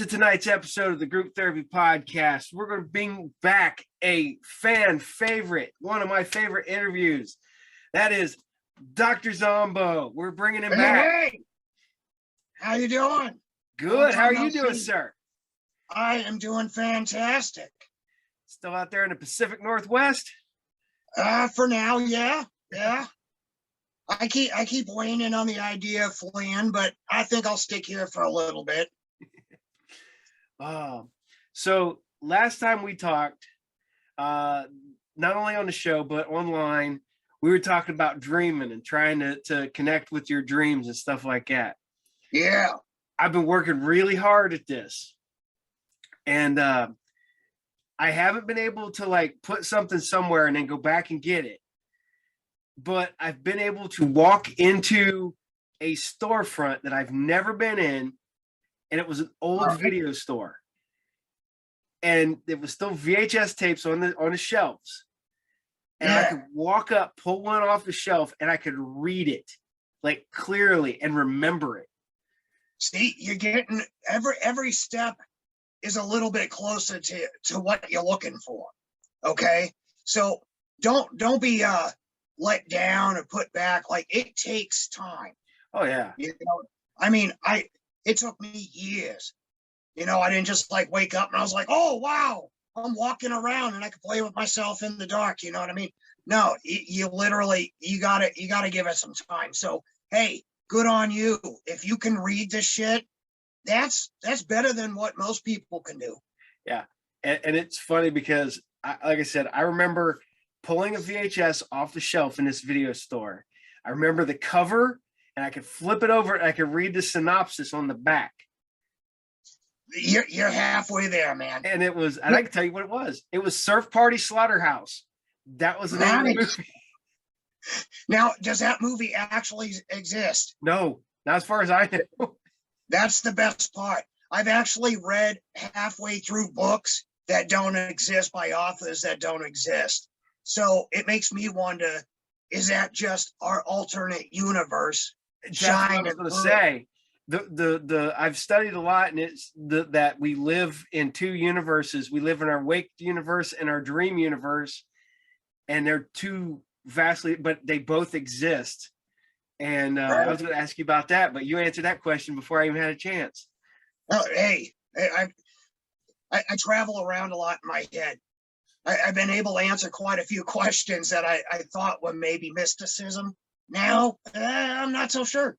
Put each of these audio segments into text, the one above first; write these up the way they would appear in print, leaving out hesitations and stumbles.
to tonight's episode of the Group Therapy Podcast. We're going to bring back a fan favorite, one of my favorite interviews. That is Dr. Zombo. We're bringing him back. Hey, how you doing? Good. How are you doing, sir? I am doing fantastic. Still out there in the Pacific Northwest? For now, yeah. I keep waning on the idea of fleeing, but I think I'll stick here for a little bit. So last time we talked, not only on the show, but online, we were talking about dreaming and trying to connect with your dreams and stuff like that. Yeah. I've been working really hard at this. And I haven't been able to like put something somewhere and then go back and get it. But I've been able to walk into a storefront that I've never been in. And it was an old video store. And it was still VHS tapes on the shelves. And I could walk up, pull one off the shelf, and I could read it like clearly and remember it. See, you're getting every step is a little bit closer to what you're looking for. Okay. So don't be let down or put back. Like, it takes time. Oh yeah. You know, I mean, it took me years. You know, I didn't just like wake up and I was like, oh, wow, I'm walking around and I can play with myself in the dark. You know what I mean? No, you literally, you gotta give it some time. So, hey, good on you. If you can read this shit, that's better than what most people can do. Yeah. And it's funny because like I said, I remember pulling a VHS off the shelf in this video store. I remember the cover and I could flip it over and I could read the synopsis on the back. You're halfway there, man. And it was, and I can tell you what it was. It was Surf Party Slaughterhouse. That was the name of the movie. Now, does that movie actually exist? No, not as far as I know. That's the best part. I've actually read halfway through books that don't exist by authors that don't exist. So it makes me wonder, is that just our alternate universe? That's what I was going to say. I've studied a lot, and it's that we live in two universes. We live in our wake universe and our dream universe, and they're two vastly, but they both exist. And I was going to ask you about that, but you answered that question before I even had a chance. Oh, hey, I travel around a lot in my head. I've been able to answer quite a few questions that I thought were maybe mysticism. Now, I'm not so sure.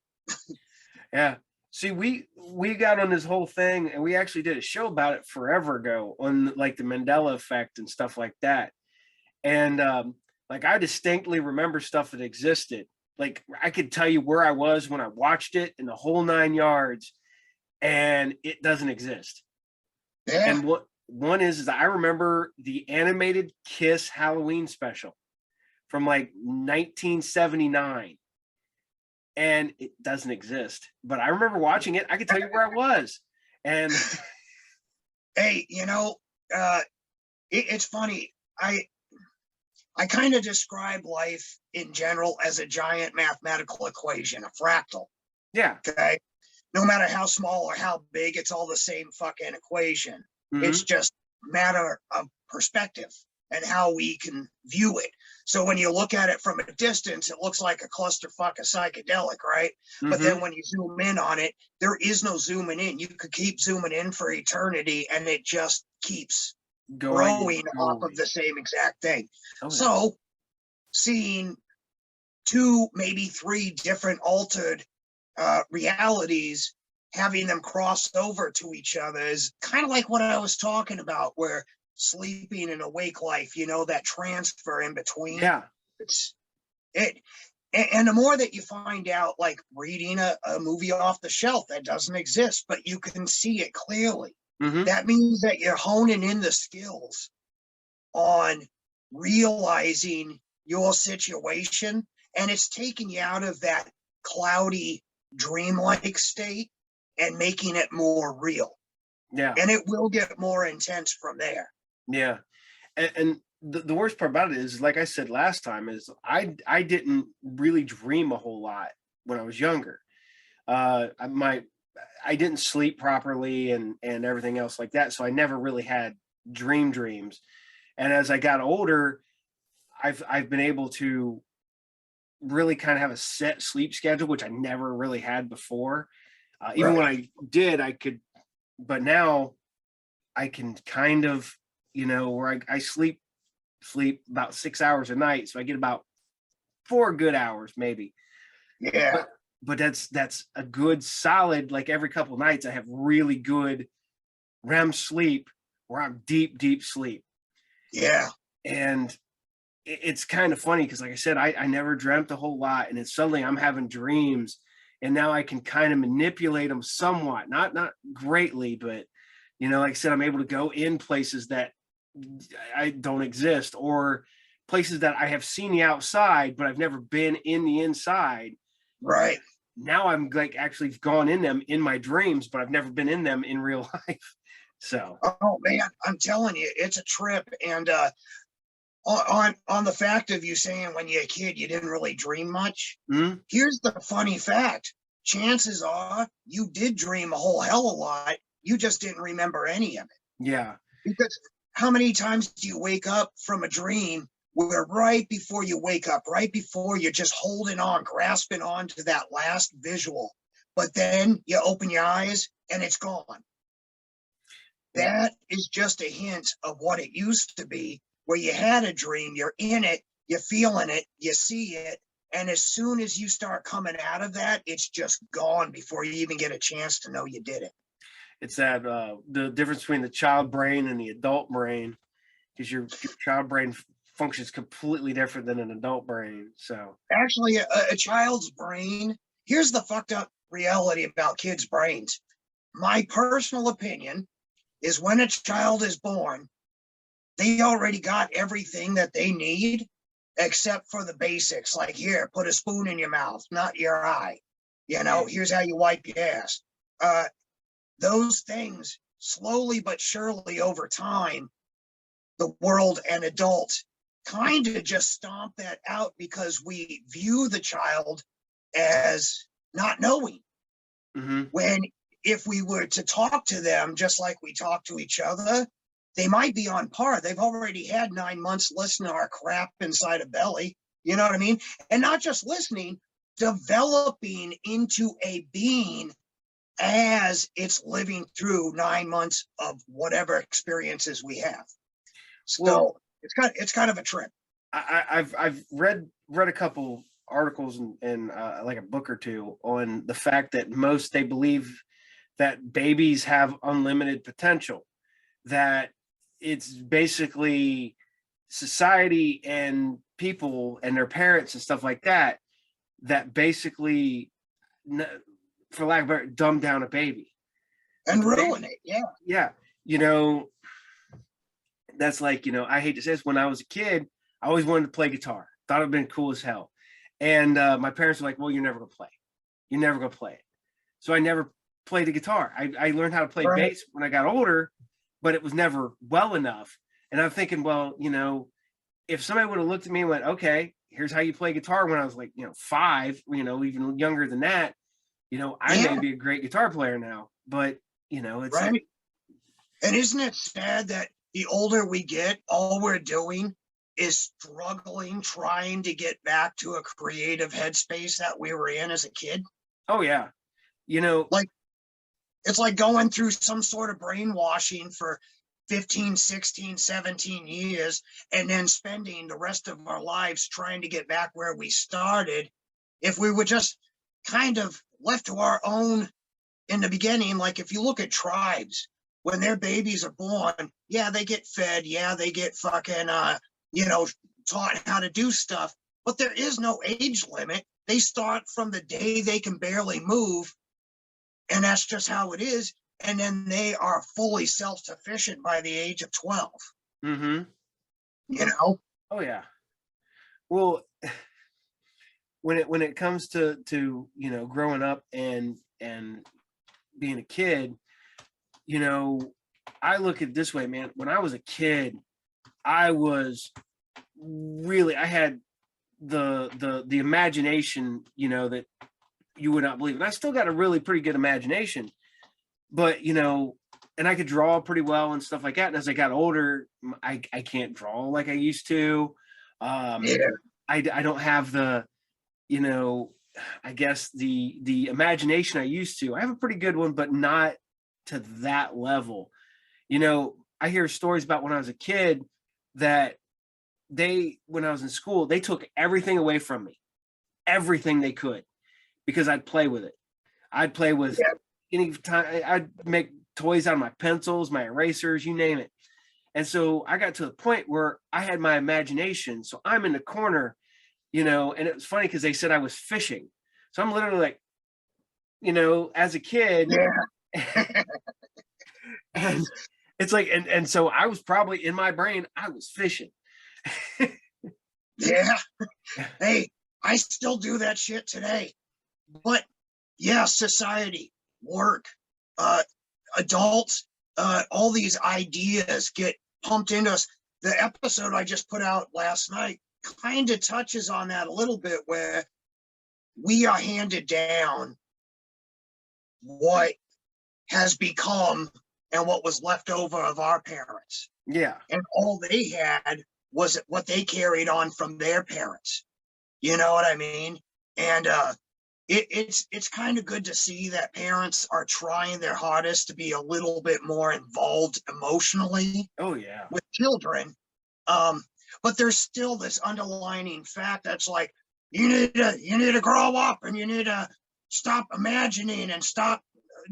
Yeah. See, we got on this whole thing, and we actually did a show about it forever ago on like the Mandela effect and stuff like that. And like, I distinctly remember stuff that existed. Like, I could tell you where I was when I watched it in the whole 9 yards, and it doesn't exist. Yeah. And what one is I remember the animated Kiss Halloween special from like 1979. And it doesn't exist. But I remember watching it. I could tell you where I was. And hey, you know, it's funny. I kind of describe life in general as a giant mathematical equation, a fractal. Yeah. Okay. No matter how small or how big, it's all the same fucking equation. Mm-hmm. It's just a matter of perspective and how we can view it. So when you look at it from a distance, it looks like a clusterfuck of psychedelic, right? Mm-hmm. But then when you zoom in on it, there is no zooming in. You could keep zooming in for eternity, and it just keeps growing off of the same exact thing. Oh, yeah. So seeing 2, maybe 3 different altered realities, having them cross over to each other is kind of like what I was talking about, where sleeping and awake life, you know, that transfer in between. Yeah. And the more that you find out, like reading a movie off the shelf that doesn't exist, but you can see it clearly. Mm-hmm. That means that you're honing in the skills on realizing your situation, and it's taking you out of that cloudy, dreamlike state and making it more real. Yeah. And it will get more intense from there. Yeah. And the worst part about it is, like I said last time, is I didn't really dream a whole lot when I was younger. My I didn't sleep properly and everything else like that. So I never really had dreams. And as I got older, I've been able to really kind of have a set sleep schedule, which I never really had before. Even when Right. I did, I could, but now I can kind of, where I sleep about 6 hours a night. So I get about 4 good hours maybe. Yeah. But that's a good solid, like every couple of nights I have really good REM sleep where I'm deep sleep. Yeah. And it's kind of funny because like I said, I never dreamt a whole lot, and it's suddenly I'm having dreams, and now I can kind of manipulate them somewhat, not greatly, but like I said, I'm able to go in places that I don't exist, or places that I have seen the outside, but I've never been in the inside. Right. Now I'm like actually gone in them in my dreams, but I've never been in them in real life. So, Oh man, I'm telling you, it's a trip. And on the fact of you saying when you're a kid you didn't really dream much, mm, here's the funny fact. Chances are you did dream a whole hell of a lot. You just didn't remember any of it. yeah, Because how many times do you wake up from a dream where right before you wake up, right before you're just holding on, grasping on to that last visual, but then you open your eyes and it's gone? yeah, That is just a hint of what it used to be, where you had a dream, you're in it, you're feeling it, you see it. And as soon as you start coming out of that, it's just gone before you even get a chance to know you did it. it's that the difference between the child brain and the adult brain, because your child brain functions completely different than an adult brain. So, Actually, a child's brain, here's the fucked up reality about kids' brains. My personal opinion is when a child is born, they already got everything that they need except for the basics, like here, put a spoon in your mouth, not your eye. yeah, Here's how you wipe your ass. Uh, those things, slowly but surely over time, the world and adults kind of just stomp that out because we view the child as not knowing. mm-hmm, When if we were to talk to them just like we talk to each other, they might be on par. They've already had 9 months listening to our crap inside a belly. You know what I mean? And not just listening, developing into a being as it's living through 9 months of whatever experiences we have. well, So it's kind of a trip. I've read a couple articles and like a book or two on the fact that they believe that babies have unlimited potential, that it's basically society and people and their parents and stuff like that that basically, for lack of a better, dumb down a baby. Like And a ruin baby, it. Yeah. yeah, you know, that's like, I hate to say this, when I was a kid, I always wanted to play guitar. Thought it'd been cool as hell. And my parents were like, well, you're never gonna play. You're never gonna play it. So I never played the guitar. I learned how to play Right. bass when I got older, but it was never well enough. And I'm thinking, well, if somebody would have looked at me and went, okay, here's how you play guitar when I was like, 5, even younger than that, I may Yeah. be a great guitar player now. But, it's like, Right. And isn't it sad that the older we get, all we're doing is struggling, trying to get back to a creative headspace that we were in as a kid? oh yeah, you know, Like, it's like going through some sort of brainwashing for 15, 16, 17 years, and then spending the rest of our lives trying to get back where we started. If we were just kind of left to our own in the beginning, like if you look at tribes, when their babies are born, yeah, they get fed, yeah, they get fucking taught how to do stuff, but there is no age limit. They start from the day they can barely move, and that's just how it is. And then they are fully self-sufficient by the age of 12. mm-hmm. You know? Oh yeah. Well, when it comes to growing up and being a kid, I look at it this way, man. When I was a kid, I was I had the imagination, that you would not believe. And I still got a really pretty good imagination, but you know, and I could draw pretty well and stuff like that. And as I got older, I can't draw like I used to. Yeah. I don't have the, you know, I guess the imagination I used to. I have a pretty good one, but not to that level. You know, I hear stories about when I was a kid that when I was in school, they took everything away from me, everything they could, because I'd play with it. I'd play with Yeah. any time. I'd make toys out of my pencils, my erasers, you name it. And so I got to the point where I had my imagination. So I'm in the corner, you know, and it was funny because they said I was fishing. So I'm literally like, you know, as a kid, Yeah. and it's like, and so I was probably in my brain, I was fishing. Yeah. Hey, I still do that shit today. But yeah, society, work, adults, all these ideas get pumped into us. The episode I just put out last night kind of touches on that a little bit, where we are handed down what has become and what was left over of our parents. Yeah. And all they had was what they carried on from their parents. You know what I mean? And it's kind of good to see that parents are trying their hardest to be a little bit more involved emotionally Oh yeah. with children. But there's still this underlining fact that's like, you need to grow up, and you need to stop imagining and stop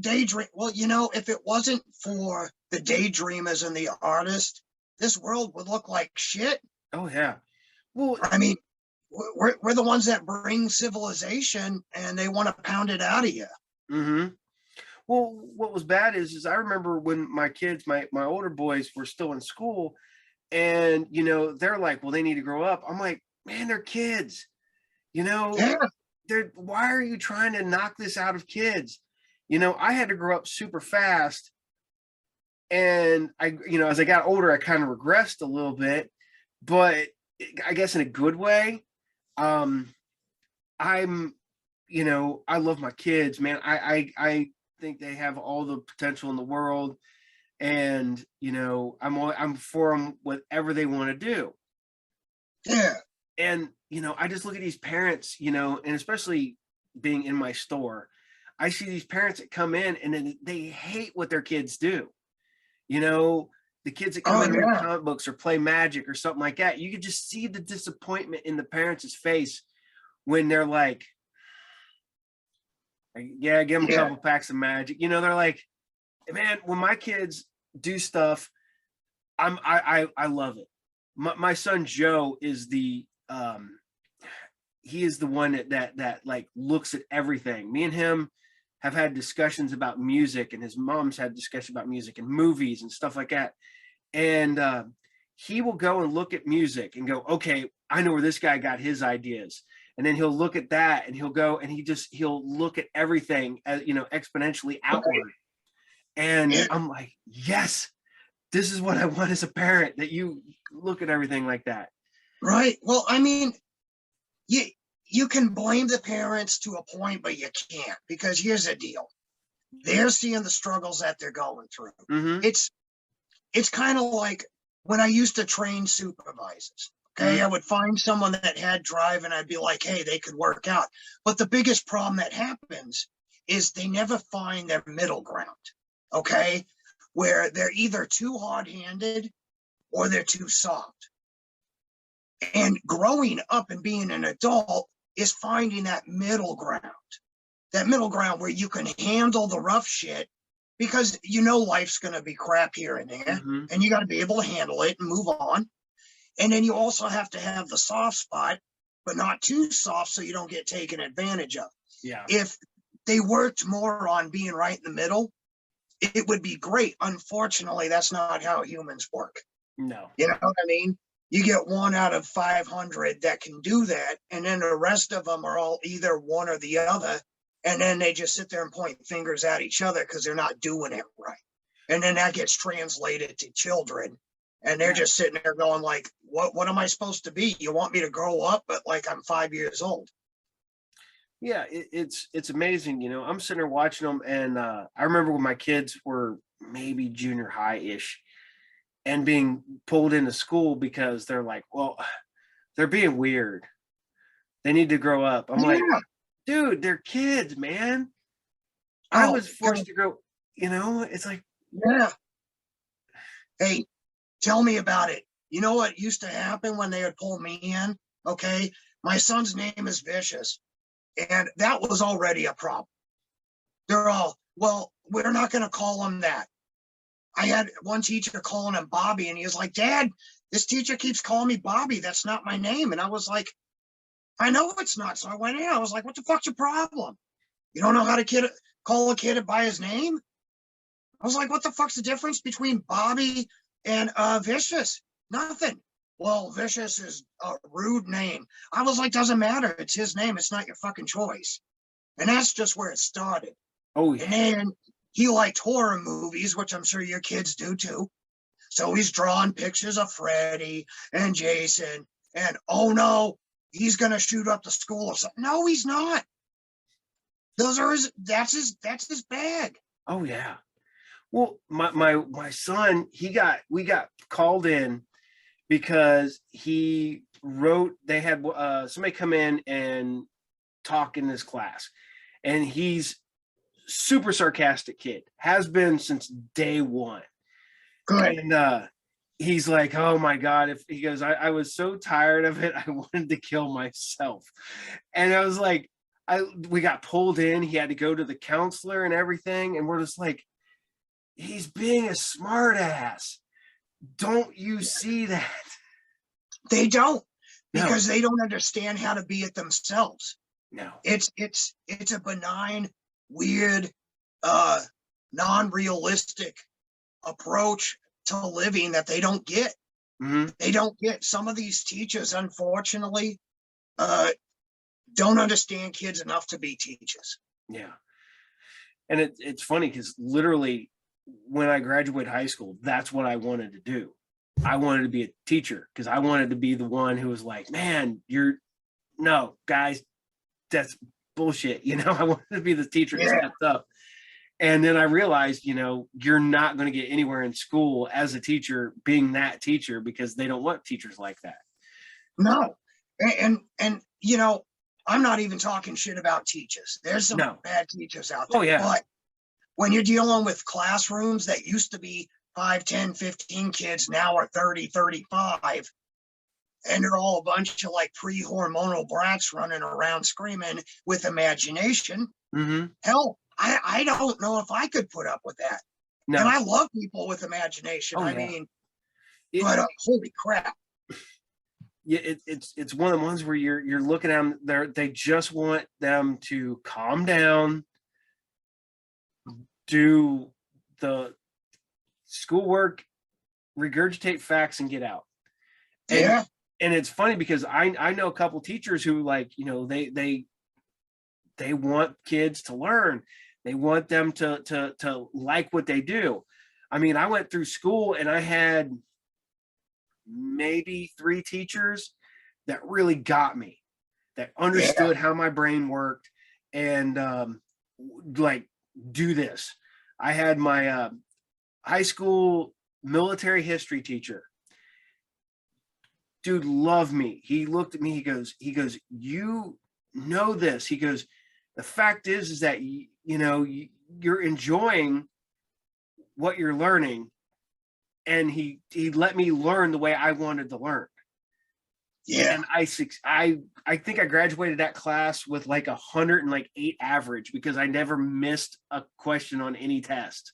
daydream. Well, you know, if it wasn't for the daydreamers and the artists, this world would look like shit. Oh yeah. Well, I mean, we're the ones that bring civilization, and they want to pound it out of you. mm-hmm. Well, what was bad is I remember when my kids, my older boys were still in school, and you know, they're like, well, they need to grow up. I'm like, man, they're kids. You know, Yeah. why are you trying to knock this out of kids? You know, I had to grow up super fast. And I, you know, as I got older, I kind of regressed a little bit, but I guess in a good way. I'm, you know, I love my kids, man. I think they have all the potential in the world, and you know, I'm for them whatever they want to do. Yeah. And you know, I just look at these parents, you know, and especially being in my store, I see these parents that come in and then they hate what their kids do. You know, the kids that come Oh in read yeah. comic books or play magic or something like that, you could just see the disappointment in the parents' face when they're like, yeah, give them a Yeah. couple packs of magic. You know, they're like, man, when my kids do stuff, I love it. My son Joe is he is the one that like looks at everything. Me and him have had discussions about music, and his mom's had discussion about music and movies and stuff like that. And he will go and look at music and go, okay, I know where this guy got his ideas. And then he'll look at that and he'll go and he'll look at everything as, you know, exponentially outward. And Yeah. I'm like, yes, this is what I want as a parent, that you look at everything like that. Right. Well, I mean, you can blame the parents to a point, but you can't, because here's the deal. They're seeing the struggles that they're going through. Mm-hmm. It's kind of like when I used to train supervisors. Okay, Mm-hmm. I would find someone that had drive, and I'd be like, hey, they could work out. But the biggest problem that happens is they never find their middle ground. Okay, where they're either too hard-handed or they're too soft. And growing up and being an adult is finding that middle ground where you can handle the rough shit, because you know life's going to be crap here and there, Mm-hmm. and you got to be able to handle it and move on. And then you also have to have the soft spot, but not too soft so you don't get taken advantage of. Yeah. If they worked more on being right in the middle, it would be great. Unfortunately, that's not how humans work. No. You know what I mean? You get 1 out of 500 that can do that, and then the rest of them are all either one or the other, and then they just sit there and point fingers at each other because they're not doing it right. And then that gets translated to children, and they're just sitting there going like, what am I supposed to be? You want me to grow up, but like I'm 5 years old? Yeah, it's amazing. You know, I'm sitting there watching them, and I remember when my kids were maybe junior high ish, and being pulled into school because they're like, well, they're being weird. They need to grow up. I'm like, Yeah. dude, they're kids, man. I Oh, was God. forced to grow. You know, it's like, Yeah. Hey, tell me about it. You know what used to happen when they would pull me in? Okay. My son's name is Vicious, and that was already a problem. They're all, well, we're not going to call him that. I had one teacher calling him Bobby, and he was like, Dad, this teacher keeps calling me Bobby. That's not my name. And I was like, I know it's not. So I went in. I was like, what the fuck's your problem? You don't know how to call a kid by his name? I was like, what the fuck's the difference between Bobby and Vicious? Nothing. Well, Vicious is a rude name. I was like, doesn't matter. It's his name. It's not your fucking choice. And that's just where it started. oh And yeah, then he liked horror movies, which I'm sure your kids do too. So he's drawing pictures of Freddy and Jason. And oh no, he's gonna shoot up the school or something. No, he's not. Those are that's his bag. oh yeah. Well, my son, we got called in because he wrote. They had somebody come in and talk in this class, and he's super sarcastic kid, has been since day one. Good. And he's like, oh my God, if he goes, I was so tired of it, I wanted to kill myself. And I was like, we got pulled in, he had to go to the counselor and everything, and we're just like, he's being a smart ass. Don't you see that? They don't, No, because they don't understand how to be it themselves. no. It's a benign, weird, uh, non-realistic approach to living that they don't get. Mm-hmm. They don't get. Some of these teachers, unfortunately, uh, don't understand kids enough to be teachers. Yeah. And it's funny because literally when I graduated high school, that's what I wanted to do. I wanted to be a teacher because I wanted to be the one who was like, man, no, guys, that's bullshit. You know, I wanted to be the teacher that Yeah, stepped up. And then I realized, you know, you're not going to get anywhere in school as a teacher being that teacher because they don't want teachers like that. no, and you know, I'm not even talking shit about teachers. There's some No. bad teachers out Oh there, yeah. but when you're dealing with classrooms that used to be 5, 10, 15 kids, now are 30, 35, and they're all a bunch of like pre-hormonal brats running around screaming with imagination. Mm-hmm. Hell, I don't know if I could put up with that. And No. I love people with imagination. Oh I yeah. mean, It, but holy crap. yeah, it's one of the ones where you're looking at them. They just want them to calm down, do the schoolwork, regurgitate facts, and get out. And Yeah, and it's funny because I know a couple teachers who, like, you know, they want kids to learn. They want them to like what they do. I mean, I went through school and I had maybe 3 teachers that really got me, that yeah, understood how my brain worked, and like, do this. I had my high school military history teacher. Dude loved me. He looked at me. He goes, you know this. He goes, the fact is that you know you're enjoying what you're learning, and he let me learn the way I wanted to learn. yeah, And I think I graduated that class with like 108 average because I never missed a question on any test,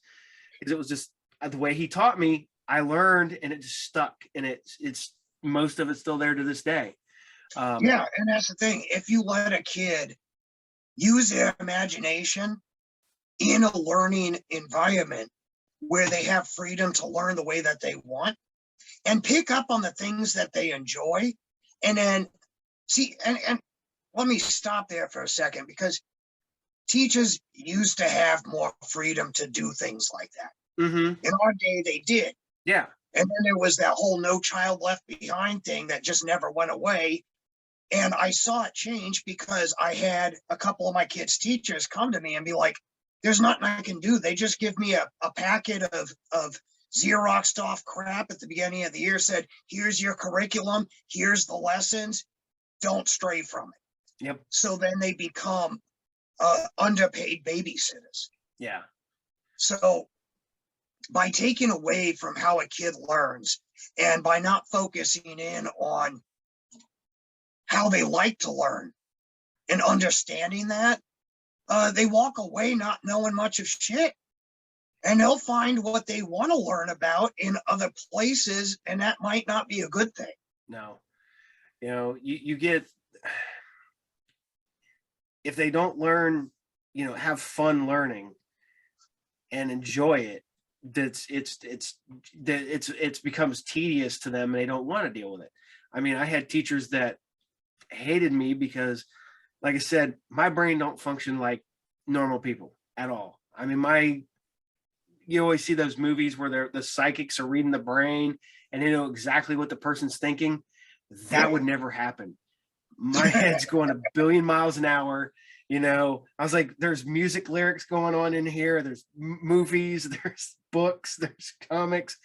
because it was just the way he taught me. I learned, and it just stuck, and it's most of it's still there to this day. yeah. And that's the thing. If you let a kid use their imagination in a learning environment where they have freedom to learn the way that they want and pick up on the things that they enjoy, and then see, and let me stop there for a second, because teachers used to have more freedom to do things like that. Mm-hmm. In our day, they did. Yeah. And then there was that whole no child left behind thing that just never went away. And I saw it change because I had a couple of my kids' teachers come to me and be like, there's nothing I can do. They just give me a packet of Xeroxed off crap at the beginning of the year, said, here's your curriculum, here's the lessons, don't stray from it. Yep. So then they become underpaid babysitters. Yeah. So by taking away from how a kid learns and by not focusing in on how they like to learn and understanding that, they walk away not knowing much of shit. And they'll find what they want to learn about in other places, and that might not be a good thing. No. You know, you get, if they don't learn, you know, have fun learning and enjoy it, it's becomes tedious to them and they don't want to deal with it. I mean, I had teachers that hated me because, like I said, my brain don't function like normal people at all. I mean, you always see those movies where the psychics are reading the brain and they know exactly what the person's thinking. That would never happen. My head's going a billion miles an hour. You know, I was like, there's music lyrics going on in here. There's movies, there's books, there's comics,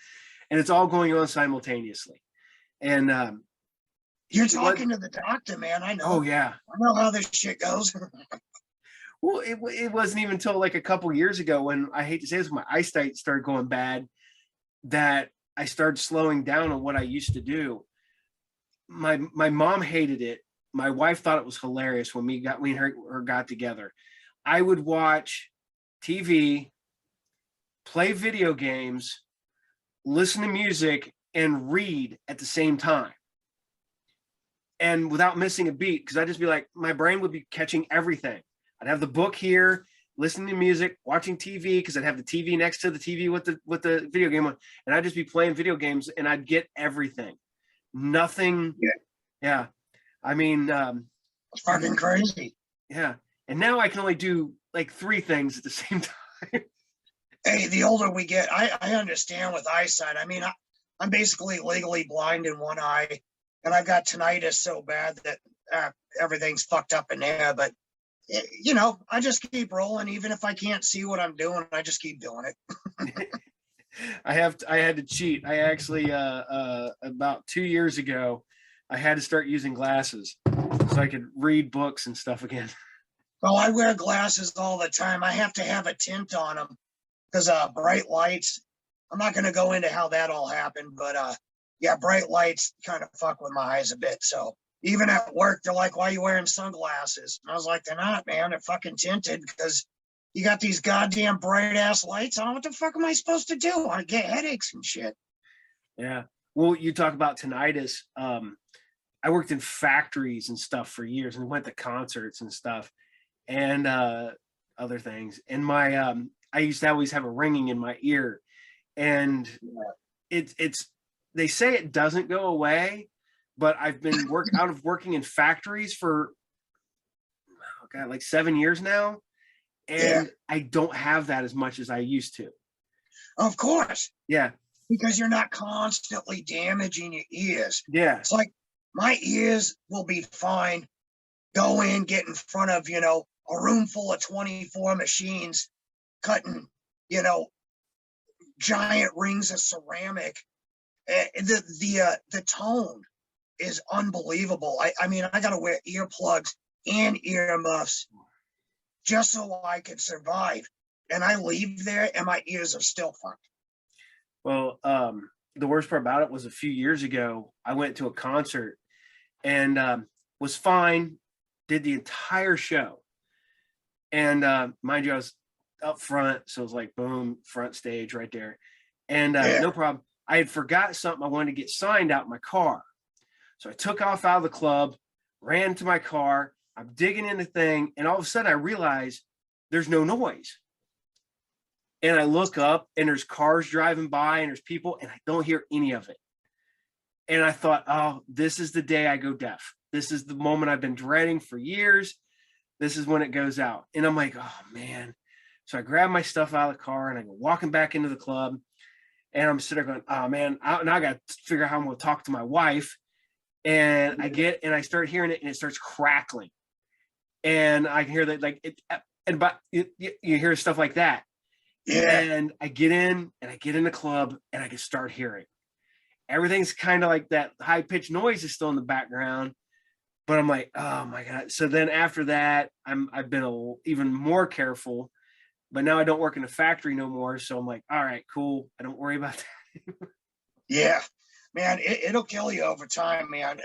and it's all going on simultaneously. And you're talking to the doctor, man. I know. Oh yeah. I know how this shit goes. Well, it wasn't even until like a couple years ago, when, I hate to say this, my eyesight started going bad, that I started slowing down on what I used to do. My mom hated it. My wife thought it was hilarious when we and her got together. I would watch TV, play video games, listen to music, and read at the same time. And without missing a beat, because I'd just be like, my brain would be catching everything. I'd have the book here, listening to music, watching TV, because I'd have the TV next to the TV with the video game on, and I'd just be playing video games, and I'd get everything. Nothing. Yeah. I mean, it's fucking crazy. Yeah. And now I can only do like 3 things at the same time. Hey, the older we get, I understand with eyesight. I mean, I'm basically legally blind in one eye, and I've got tinnitus so bad that everything's fucked up in there. But you know, I just keep rolling. Even if I can't see what I'm doing, I just keep doing it. I had to cheat. I actually, about 2 years ago, I had to start using glasses so I could read books and stuff again. Well, I wear glasses all the time. I have to have a tint on them because bright lights. I'm not going to go into how that all happened, but yeah, bright lights kind of fuck with my eyes a bit. So even at work, they're like, why are you wearing sunglasses? And I was like, they're not, man. They're fucking tinted because you got these goddamn bright ass lights on. What the fuck am I supposed to do? I get headaches and shit. Yeah. Well, you talk about tinnitus. I worked in factories and stuff for years and went to concerts and stuff and other things. And I used to always have a ringing in my ear, and it's they say it doesn't go away, but I've been out of working in factories for like 7 years now, and I don't have that as much as I used to. Of course. Yeah. Because you're not constantly damaging your ears. Yeah. It's like my ears will be fine. Go in, get in front of, you know, a room full of 24 machines cutting, you know, giant rings of ceramic. The tone is unbelievable. I mean, I got to wear earplugs and earmuffs just so I could survive. And I leave there and my ears are still fucked. Well, the worst part about it was a few years ago, I went to a concert and was fine, did the entire show. And mind you, I was up front, so it was like, boom, front stage right there. And no problem. I had forgot something I wanted to get signed out in my car. So I took off out of the club, ran to my car. I'm digging in the thing, and all of a sudden I realize there's no noise. And I look up, and there's cars driving by, and there's people, and I don't hear any of it. And I thought, oh, this is the day I go deaf. This is the moment I've been dreading for years. This is when it goes out. And I'm like, oh, man. So I grab my stuff out of the car, and I go walking back into the club. And I'm sitting there going, oh, man, now I got to figure out how I'm going to talk to my wife. and I start hearing it, and it starts crackling, and I can hear that, like it, and but you hear stuff like that. Yeah. And I get in the club, and I can start hearing everything's kind of like that high pitched noise is still in the background, but I'm like, oh my God. So then after that, I've been even more careful, but now I don't work in a factory no more. So I'm like, all right, cool. I don't worry about that. Yeah, man, it'll kill you over time, man.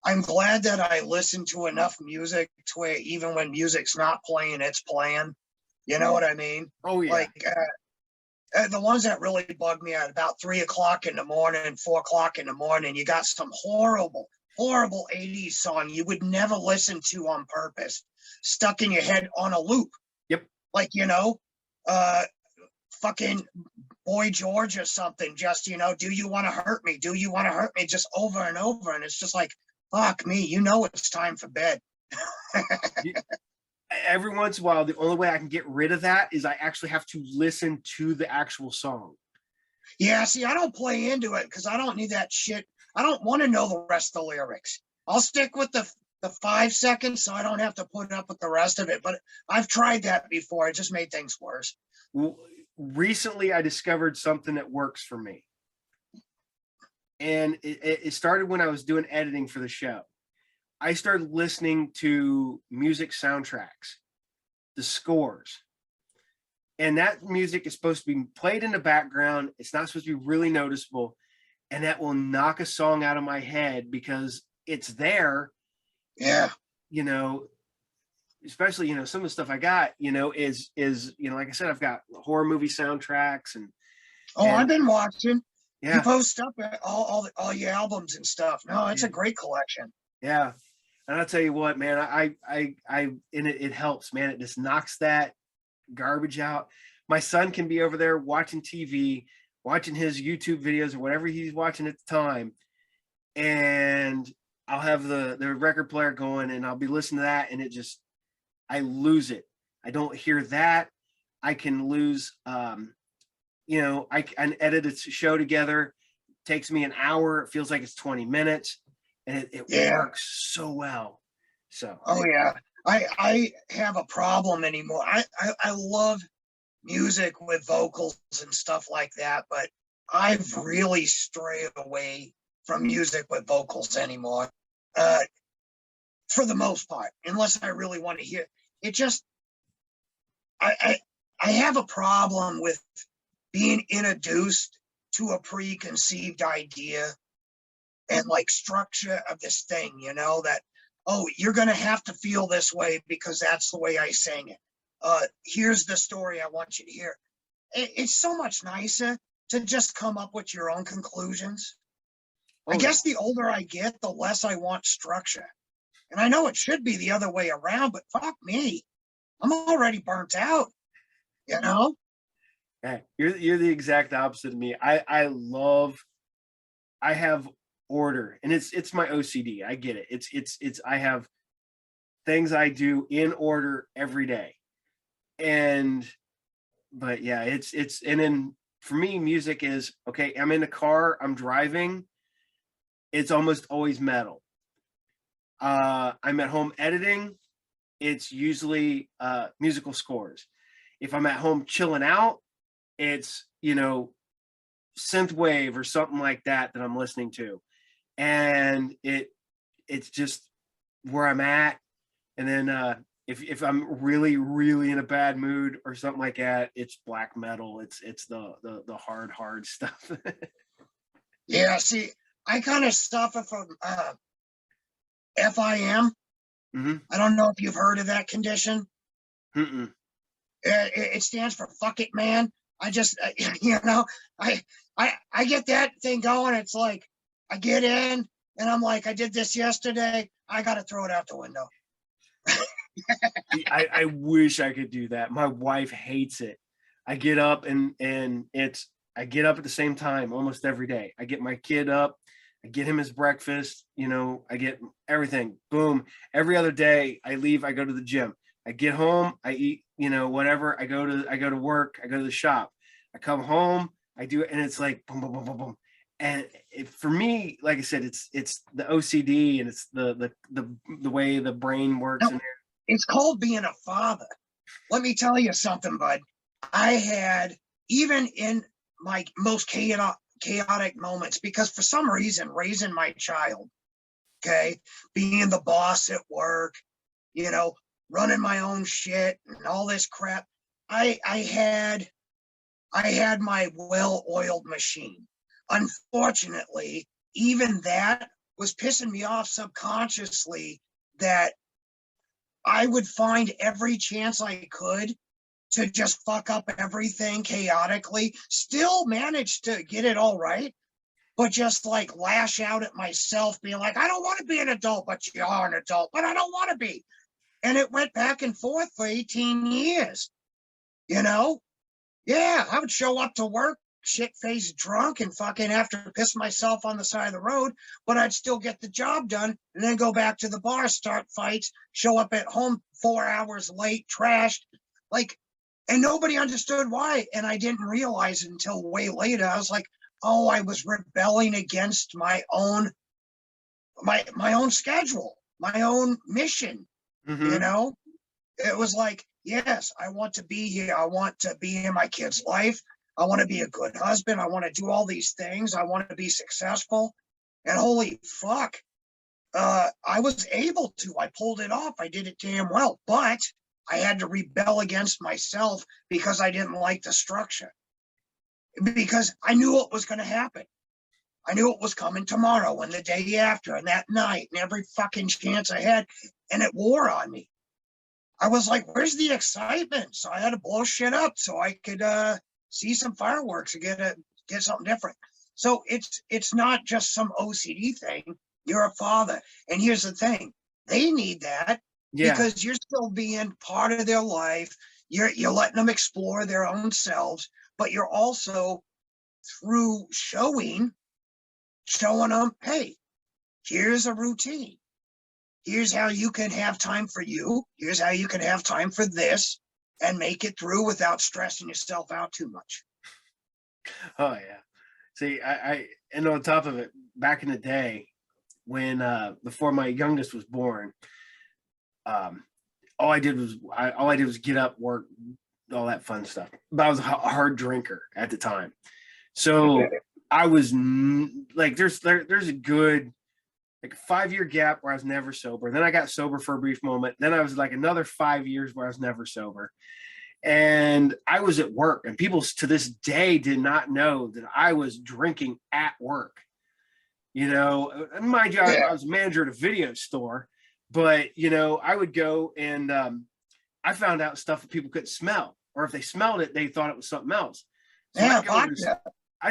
I'm glad that I listen to enough music to where even when music's not playing, it's playing. You know what I mean? Oh yeah. Like the ones that really bug me at about 3 o'clock in the morning, 4 o'clock in the morning, you got some horrible, horrible 80s song you would never listen to on purpose, stuck in your head on a loop. Yep. Like, fucking Boy George or something, just, do you want to hurt me? Do you want to hurt me? Just over and over. And it's just like, fuck me, it's time for bed. Every once in a while, the only way I can get rid of that is I actually have to listen to the actual song. Yeah, see, I don't play into it because I don't need that shit. I don't want to know the rest of the lyrics. I'll stick with the 5 seconds so I don't have to put up with the rest of it. But I've tried that before. It just made things worse. Well, recently, I discovered something that works for me. And it started when I was doing editing for the show. I started listening to music soundtracks, the scores. And that music is supposed to be played in the background. It's not supposed to be really noticeable. And that will knock a song out of my head because it's there. Yeah. Especially, some of the stuff I got, is like I said, I've got horror movie soundtracks and I've been watching. Yeah. You post up all your albums and stuff. No, it's a great collection. Yeah. And I'll tell you what, man, it helps, man. It just knocks that garbage out. My son can be over there watching TV, watching his YouTube videos or whatever he's watching at the time. And I'll have the record player going and I'll be listening to that. And I lose it. I don't hear that. I can lose, I can edit a show together. It takes me an hour. It feels like it's 20 minutes. And it works so well. So. Oh yeah, I have a problem anymore. I love music with vocals and stuff like that, but I've really strayed away from music with vocals anymore. For the most part, unless I really want to hear it. Just I have a problem with being introduced to a preconceived idea and like structure of this thing, that, you're going to have to feel this way because that's the way I sang it. Here's the story I want you to hear. It's so much nicer to just come up with your own conclusions. I guess the older I get, the less I want structure. And I know it should be the other way around, but fuck me. I'm already burnt out, Yeah, you're the exact opposite of me. I have order, and it's my OCD. I get it. It's I have things I do in order every day. But yeah, and then for me, music is okay. I'm in the car, I'm driving. It's almost always metal. I'm at home editing. It's usually musical scores. If I'm at home chilling out, it's synthwave or something like that I'm listening to. And it's just where I'm at. And then if I'm really, really in a bad mood or something like that, it's black metal. It's the hard stuff. Yeah, see, I kind of suffer from FIM. Mm-hmm. I don't know if you've heard of that condition. Mm-mm. It stands for fuck it, man. I just, I get that thing going. It's like, I get in and I'm like, I did this yesterday. I got to throw it out the window. I wish I could do that. My wife hates it. I get up and I get up at the same time almost every day. I get my kid up, I get him his breakfast, I get everything. Boom. Every other day I leave, I go to the gym. I get home, I eat, whatever. I go to work, I go to the shop. I come home, I do it, and it's like boom, boom, boom, boom, boom. And for me, like I said, it's the OCD, and it's the way the brain works No, in there. it's called being a father. Let me tell you something, bud. I had, even in my most chaotic moments, because for some reason, raising my child, okay, being the boss at work, you know, running my own shit and all this crap, I had my well-oiled machine. Unfortunately, even that was pissing me off subconsciously, that I would find every chance I could to just fuck up everything chaotically, still manage to get it all right, but just like lash out at myself, being like, I don't want to be an adult, but you are an adult, but I don't want to be. And it went back and forth for 18 years, you know? Yeah, I would show up to work shit-faced drunk and fucking have to piss myself on the side of the road, but I'd still get the job done and then go back to the bar, start fights, show up at home 4 hours late, trashed, like, and nobody understood why. And I didn't realize it until way later. I was like, oh, I was rebelling against my own schedule, my own mission, you know? It was like, yes, I want to be here. I want to be in my kid's life. I want to be a good husband. I want to do all these things. I want to be successful. And holy fuck, I was able to. I pulled it off. I did it damn well. But I had to rebel against myself because I didn't like the structure. Because I knew what was going to happen. I knew it was coming tomorrow and the day after and that night and every fucking chance I had. And it wore on me. I was like, where's the excitement? So I had to blow shit up so I could see some fireworks and get something different. So it's not just some OCD thing. You're a father. And here's the thing. They need that because you're still being part of their life. You're letting them explore their own selves, but you're also, through showing them, hey, here's a routine. Here's how you can have time for you. Here's how you can have time for this and make it through without stressing yourself out too much. Oh yeah. See, and on top of it, back in the day when before my youngest was born, all I did was get up, work, all that fun stuff. But I was a hard drinker at the time. So I was like, there's a good like 5-year gap where I was never sober. Then I got sober for a brief moment. Then I was like another 5 years where I was never sober. And I was at work, and people to this day did not know that I was drinking at work. You know, and mind you, I was manager at a video store, but you know, I would go and I found out stuff that people couldn't smell, or if they smelled it, they thought it was something else. So I'd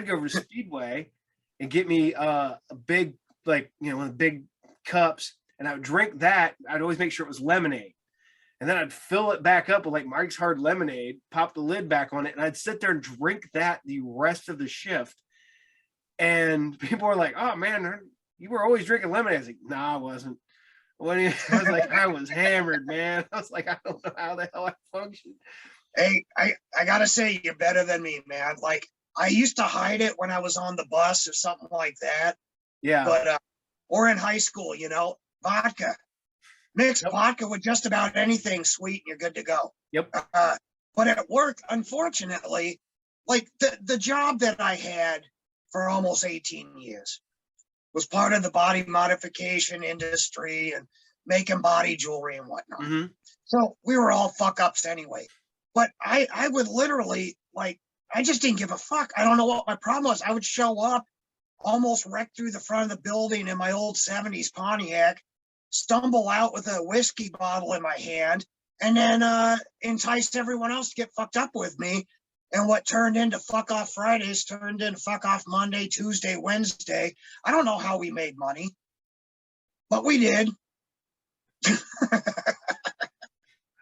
go over to Speedway and get me a big, like, you know, one of the big cups, and I would drink that. I'd always make sure it was lemonade. And then I'd fill it back up with like Mike's Hard Lemonade, pop the lid back on it, and I'd sit there and drink that the rest of the shift. And people were like, oh man, you were always drinking lemonade. I was like, no, I wasn't. I was like, I was hammered, man. I was like, I don't know how the hell I functioned. Hey, I gotta say, you're better than me, man. Like, I used to hide it when I was on the bus or something like that. Yeah. But or in high school, you know, vodka. Mix vodka with just about anything sweet, and you're good to go. Yep. But at work, unfortunately, like the job that I had for almost 18 years was part of the body modification industry and making body jewelry and whatnot. So we were all fuck ups anyway. But I would literally, like, I just didn't give a fuck. I don't know what my problem was. I would show up, almost wreck through the front of the building in my old 70s Pontiac, stumble out with a whiskey bottle in my hand, and then entice everyone else to get fucked up with me. And what turned into fuck off Fridays turned into fuck off Monday, Tuesday, Wednesday. I don't know how we made money, but we did.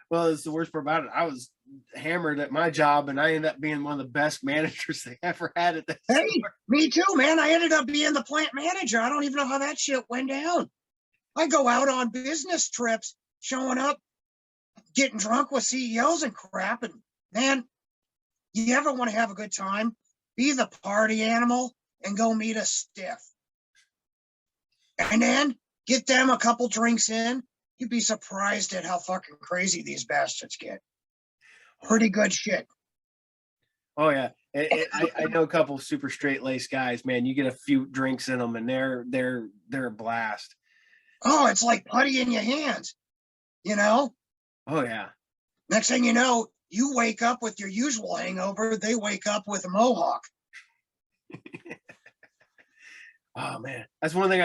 Well, it's the worst part about it. I was hammered at my job, and I ended up being one of the best managers they ever had at that Hey, store. Me too, man. I ended up being the plant manager. I don't even know how that shit went down. I go out on business trips, showing up, getting drunk with CEOs and crap. And man, you ever want to have a good time? Be the party animal. and go meet a stiff. And then get them a couple drinks in. You'd be surprised at how fucking crazy these bastards get. Pretty good shit. Oh yeah, I know a couple of super straight laced guys. Man, you get a few drinks in them, and they're a blast. Oh, it's like putty in your hands, you know? Oh yeah. Next thing you know, you wake up with your usual hangover. They wake up with a mohawk. Oh man, that's one thing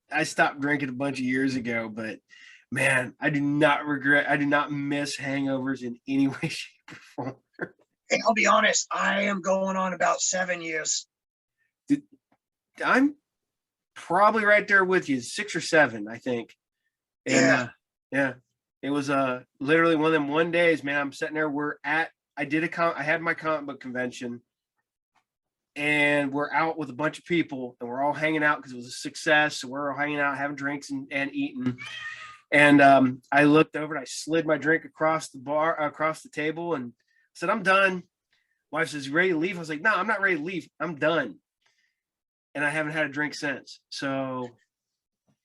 I stopped drinking a bunch of years ago, but man, I do not miss hangovers in any way, shape, or form. Hey, I'll be honest, I am going on about 7 years. I'm probably right there with you, 6 or 7, I think. And yeah, it was literally one of them one days, man. I'm sitting there. I had my comic book convention, and we're out with a bunch of people, and we're all hanging out because it was a success. So we're all hanging out, having drinks and eating. And I looked over and I slid my drink across the table, and said, "I'm done." Wife says, "You ready to leave?" I was like, "No, I'm not ready to leave. I'm done." And I haven't had a drink since. So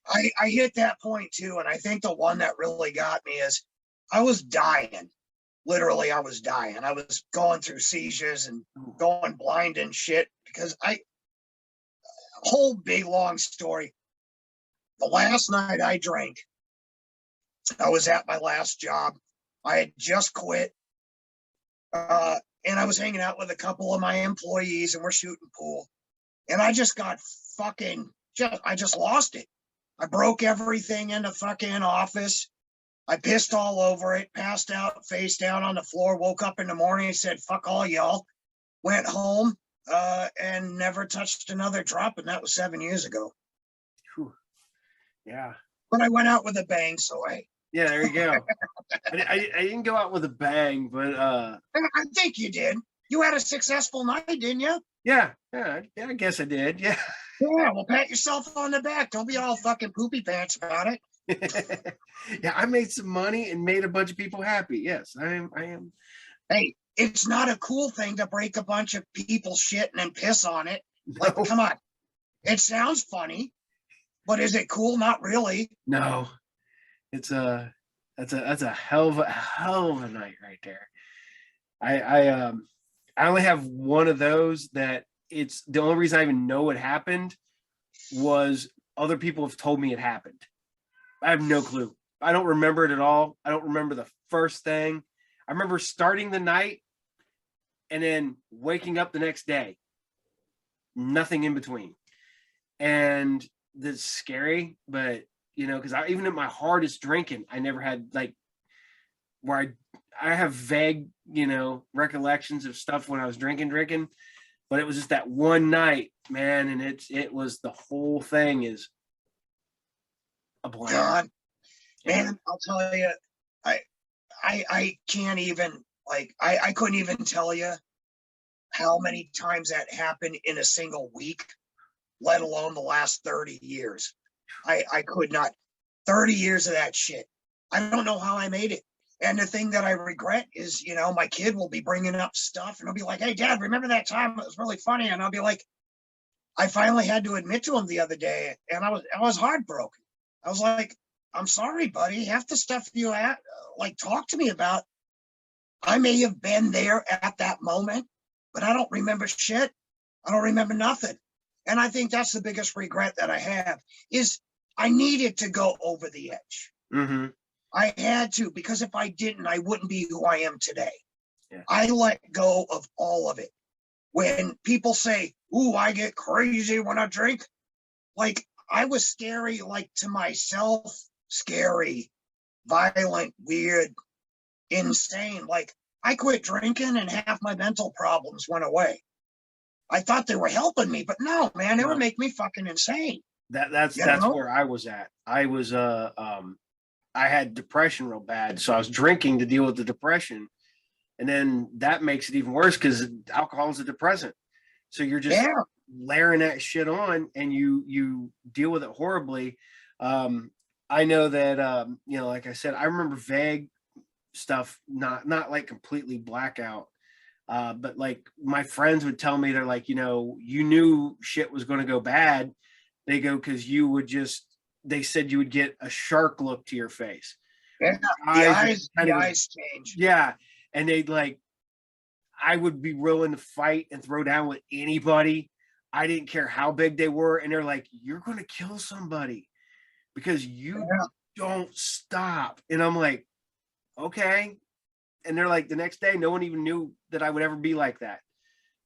I hit that point too. And I think the one that really got me is I was dying. Literally, I was dying. I was going through seizures and going blind and shit because whole big long story. The last night I drank, I was at my last job. I had just quit. And I was hanging out with a couple of my employees and we're shooting pool. And I just got I just lost it. I broke everything in the fucking office. I pissed all over it, passed out face down on the floor, woke up in the morning and said, "Fuck all y'all." Went home and never touched another drop. And that was 7 years ago. Whew. Yeah. But I went out with a bang. So yeah, there you go. I didn't go out with a bang, but I think you did. You had a successful night, didn't you? Yeah, I guess I did. Yeah. Yeah, well, pat yourself on the back. Don't be all fucking poopy pants about it. Yeah, I made some money and made a bunch of people happy. Yes, I am. Hey, it's not a cool thing to break a bunch of people's shit and then piss on it. Like, come on. It sounds funny, but is it cool? Not really. No. That's a hell of a night right there. I only have one of those that it's the only reason I even know it happened was other people have told me it happened. I have no clue. I don't remember it at all. I don't remember the first thing. I remember starting the night and then waking up the next day. Nothing in between. And that's scary, but because even at my hardest drinking, I never had like where I have vague, recollections of stuff when I was drinking, but it was just that one night, man, and it was the whole thing is a blank. God, man, I'll tell you, I can't even I couldn't even tell you how many times that happened in a single week, let alone the last 30 years. I could not. 30 years of that shit. I don't know how I made it. And the thing that I regret is, my kid will be bringing up stuff and he'll be like, "Hey, Dad, remember that time? It was really funny." And I'll be like, I finally had to admit to him the other day, and I was heartbroken. I was like, "I'm sorry, buddy. Half the stuff you talk to me about, I may have been there at that moment, but I don't remember shit. I don't remember nothing." And I think that's the biggest regret that I have is I needed to go over the edge. Mm-hmm. I had to, because if I didn't, I wouldn't be who I am today. Yeah. I let go of all of it. When people say, "Ooh, I get crazy when I drink," like I was scary, like to myself, scary, violent, weird, insane. Like I quit drinking and half my mental problems went away. I thought they were helping me, but no, man, they would make me fucking insane. That's where I was at. I was I had depression real bad, so I was drinking to deal with the depression, and then that makes it even worse because alcohol is a depressant. So you're just layering that shit on, and you deal with it horribly. I know that like I said, I remember vague stuff, not like completely blackout. But like my friends would tell me, they're like, you know, you knew shit was going to go bad. They go, because you would just, they said you would get a shark look to your face. Yeah, Eyes kind the of, eyes change. yeah. And they'd like, I would be willing to fight and throw down with anybody. I didn't care how big they were. And they're like, you're going to kill somebody because you Yeah. don't stop. And I'm like, okay. And they're like, the next day, no one even knew that I would ever be like that.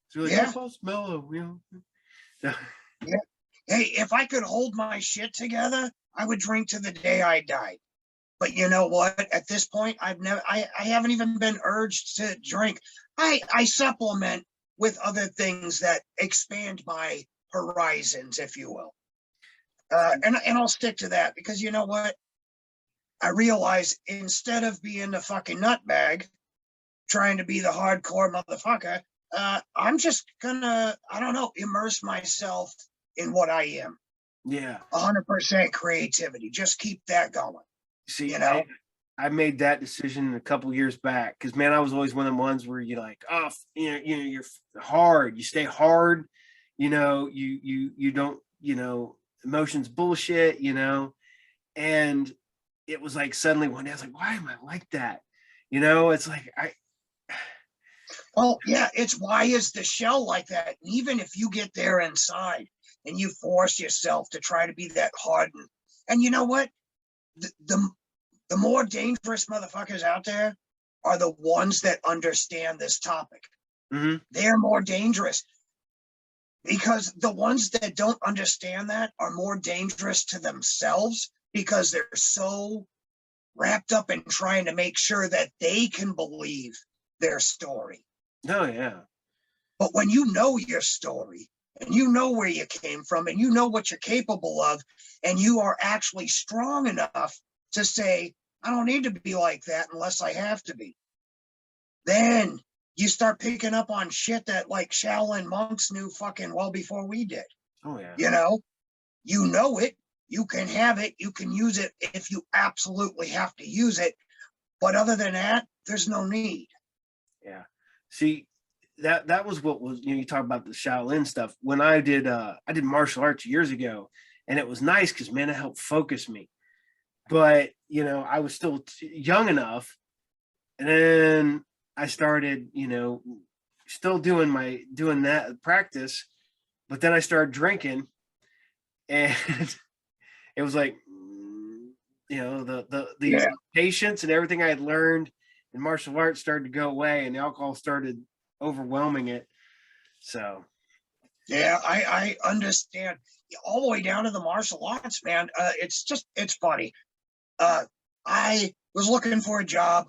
So like, Yeah. oh, mellow, you know. So, Yeah. Hey, if I could hold my shit together, I would drink to the day I died. But you know what? At this point, I haven't even been urged to drink. I supplement with other things that expand my horizons, if you will. And I'll stick to that because you know what? I realize instead of being the fucking nutbag, trying to be the hardcore motherfucker, I'm just gonna, I don't know, immerse myself in what I am. yeah. 100% creativity. Just keep that going. See, You know? I made that decision a couple years back because man, I was always one of the ones where you're like, oh, you're hard, you stay hard, you don't, emotions bullshit, and it was like suddenly one day I was like, why am I like that? It's like Well, yeah, it's why is the shell like that? And even if you get there inside and you force yourself to try to be that hardened, and you know what? The more dangerous motherfuckers out there are the ones that understand this topic. mm-hmm. They're more dangerous because the ones that don't understand that are more dangerous to themselves because they're so wrapped up in trying to make sure that they can believe their story. Oh yeah. But when you know your story and you know where you came from and you know what you're capable of, and you are actually strong enough to say, I don't need to be like that unless I have to be. Then you start picking up on shit that like Shaolin monks knew fucking well before we did. Oh yeah. You know it, you can have it, you can use it if you absolutely have to use it. But other than that, there's no need. Yeah. See, that was what was, you talk about the Shaolin stuff. When I did martial arts years ago, and it was nice because man, it helped focus me. But I was still young enough, and then I started, still doing that practice, but then I started drinking, and it was like, the Yeah. patience and everything I had learned in martial arts started to go away, and the alcohol started overwhelming it. So Yeah, I understand all the way down to the martial arts, man. It's funny. I was looking for a job.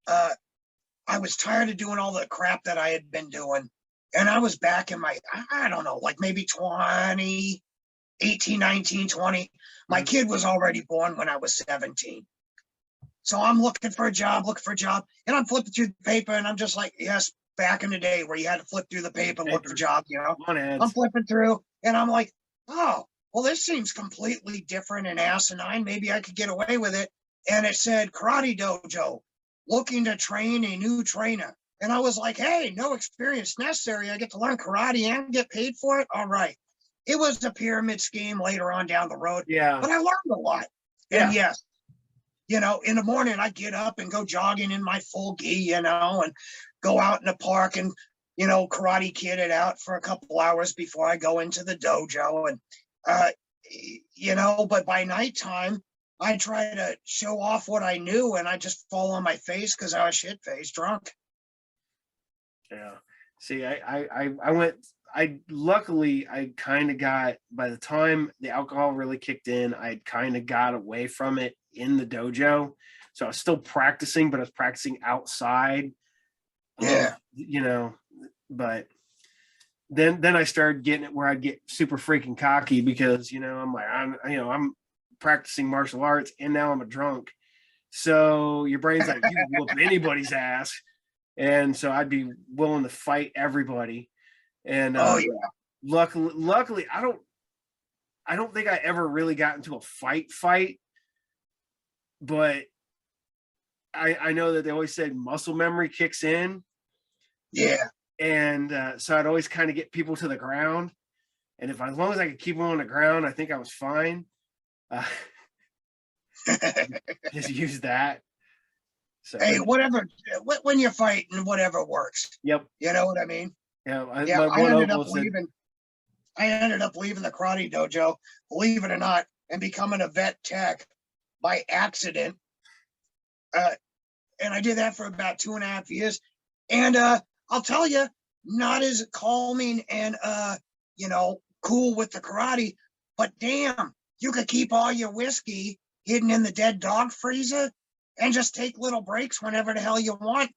I was tired of doing all the crap that I had been doing. And I was back in my, I don't know, like maybe 20, 18, 19, 20. My kid was already born when I was 17. So I'm looking for a job, and I'm flipping through the paper, and I'm just like, yes, back in the day where you had to flip through the paper, look for jobs, I'm flipping through, and I'm like, oh, well, this seems completely different and asinine. Maybe I could get away with it. And it said karate dojo, looking to train a new trainer. And I was like, hey, no experience necessary. I get to learn karate and get paid for it. All right. It was a pyramid scheme later on down the road. yeah, but I learned a lot. yeah. And yes, in the morning I get up and go jogging in my full gi, and go out in the park and, karate kid it out for a couple hours before I go into the dojo. And, but by nighttime, I try to show off what I knew, and I just fall on my face because I was shit-faced drunk. Yeah. See, luckily I kind of got, by the time the alcohol really kicked in, I kind of got away from it in the dojo. So I was still practicing, but I was practicing outside. Yeah. But then I started getting it where I'd get super freaking cocky because, I'm practicing martial arts and now I'm a drunk. So your brain's like, you whoop anybody's ass. And so I'd be willing to fight everybody. And oh yeah. luckily I don't think I ever really got into a fight, but I know that they always said muscle memory kicks in. Yeah. And so I'd always kind of get people to the ground. And as long as I could keep them on the ground, I think I was fine. Uh, just use that. So, Hey, whatever, when you're fighting, whatever works. yep. You know what I mean? Yeah. Yeah, My I one ended up uncle said, leaving. I ended up leaving the karate dojo, believe it or not, and becoming a vet tech by accident. And I did that for about 2.5 years. And I'll tell you, not as calming and cool with the karate, but damn, you could keep all your whiskey hidden in the dead dog freezer and just take little breaks whenever the hell you want.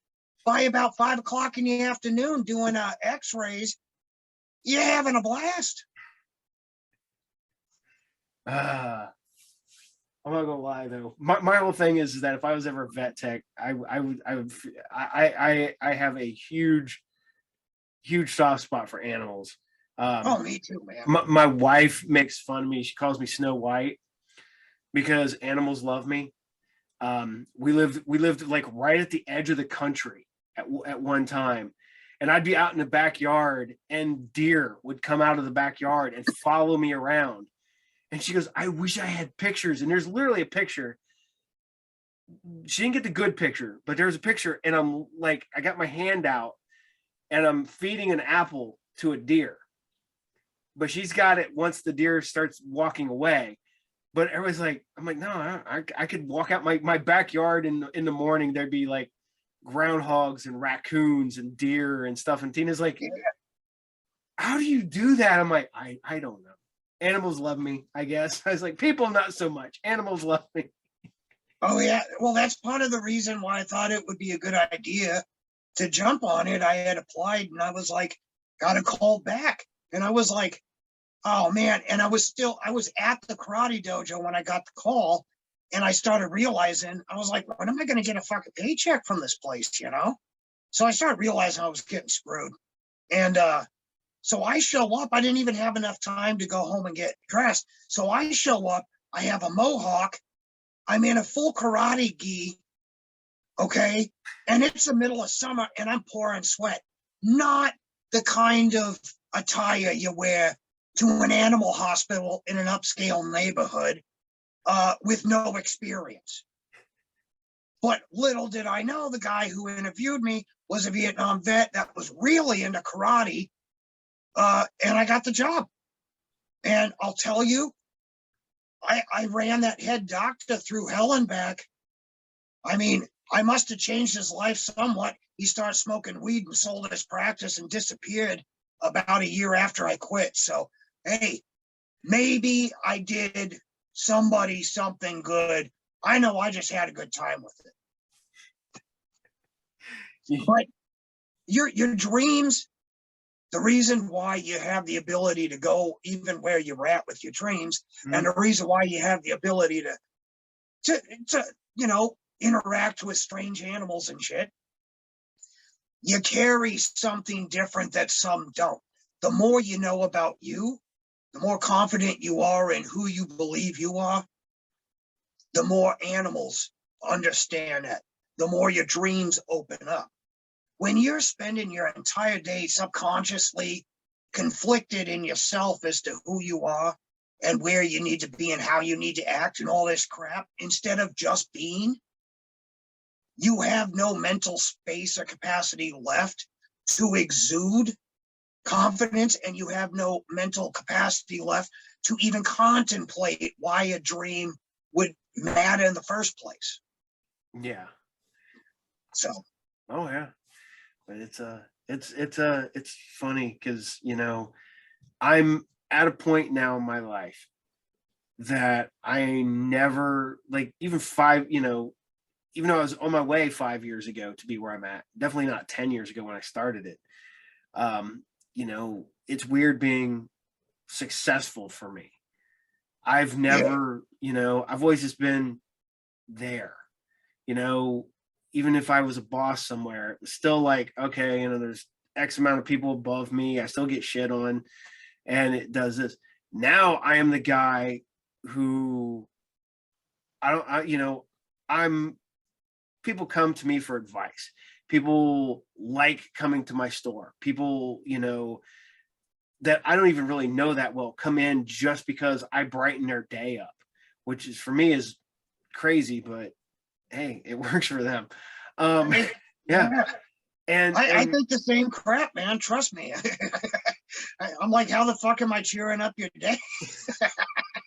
By about 5 o'clock in the afternoon doing x-rays, you're having a blast. I'm not gonna lie though. My whole thing is that if I was ever a vet tech, I have a huge soft spot for animals. Oh, me too, man. My wife makes fun of me. She calls me Snow White because animals love me. We lived like right at the edge of the country at one time, and I'd be out in the backyard, and deer would come out of the backyard and follow me around. And she goes, I wish I had pictures. And there's literally a picture. She didn't get the good picture, but there's a picture, and I'm like, I got my hand out, and I'm feeding an apple to a deer. But she's got it once the deer starts walking away. But everybody's like, I'm like, no, I could walk out my backyard in the morning. There'd be like groundhogs and raccoons and deer and stuff. And Tina's like, Yeah. how do you do that? I'm like, I don't know. Animals love me, I guess. I was like, people not so much. Animals love me. Oh, yeah. Well, that's part of the reason why I thought it would be a good idea to jump on it. I had applied and I was like, got a call back. And I was like, oh, man. And I was at the karate dojo when I got the call. And I started realizing, I was like, when am I going to get a fucking paycheck from this place, you know? So I started realizing I was getting screwed. And so I show up. I didn't even have enough time to go home and get dressed. So I show up. I have a mohawk. I'm in a full karate gi, okay? And it's the middle of summer and I'm pouring sweat. Not the kind of attire you wear to an animal hospital in an upscale neighborhood with no experience. But little did I know the guy who interviewed me was a Vietnam vet that was really into karate, and I got the job. And I'll tell you, I ran that head doctor through hell and back. I mean, I must have changed his life somewhat. He started smoking weed and sold his practice and disappeared about a year after I quit. So, hey, maybe I did somebody something good. I know I just had a good time with it. But your dreams, the reason why you have the ability to go even where you're at with your dreams, and the reason why you have the ability to interact with strange animals and shit, you carry something different that some don't. The more you know about you, the more confident you are in who you believe you are, the more animals understand it, the more your dreams open up. When you're spending your entire day subconsciously conflicted in yourself as to who you are and where you need to be and how you need to act and all this crap, instead of just being, you have no mental space or capacity left to exude confidence, and you have no mental capacity left to even contemplate why a dream would matter in the first place. Yeah. So. Oh yeah. But it's funny because, I'm at a point now in my life that I never, like, even though I was on my way 5 years ago to be where I'm at, definitely not 10 years ago when I started it. It's weird being successful for me. I've never, I've always just been there, even if I was a boss somewhere, it was still like, okay, there's X amount of people above me. I still get shit on, and it does this. Now I am the guy who people come to me for advice. People like coming to my store. People, you know, that I don't even really know that well come in just because I brighten their day up, which is for me is crazy, but hey, it works for them. Right? Yeah. Yeah. I And think the same crap, man. Trust me. I'm like, how the fuck am I cheering up your day?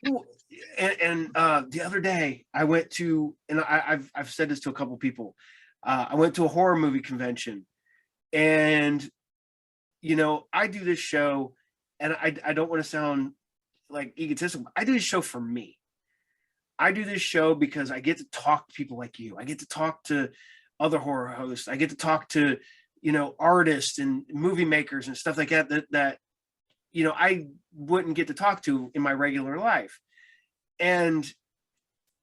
the other day I went to, and I've said this to a couple people. I went to a horror movie convention, and you know, I do this show, and I don't want to sound like egotistical. I do this show for me. I do this show because I get to talk to people like you. I get to talk to other horror hosts. I get to talk to, you know, artists and movie makers and stuff like that, that you know, I wouldn't get to talk to in my regular life. And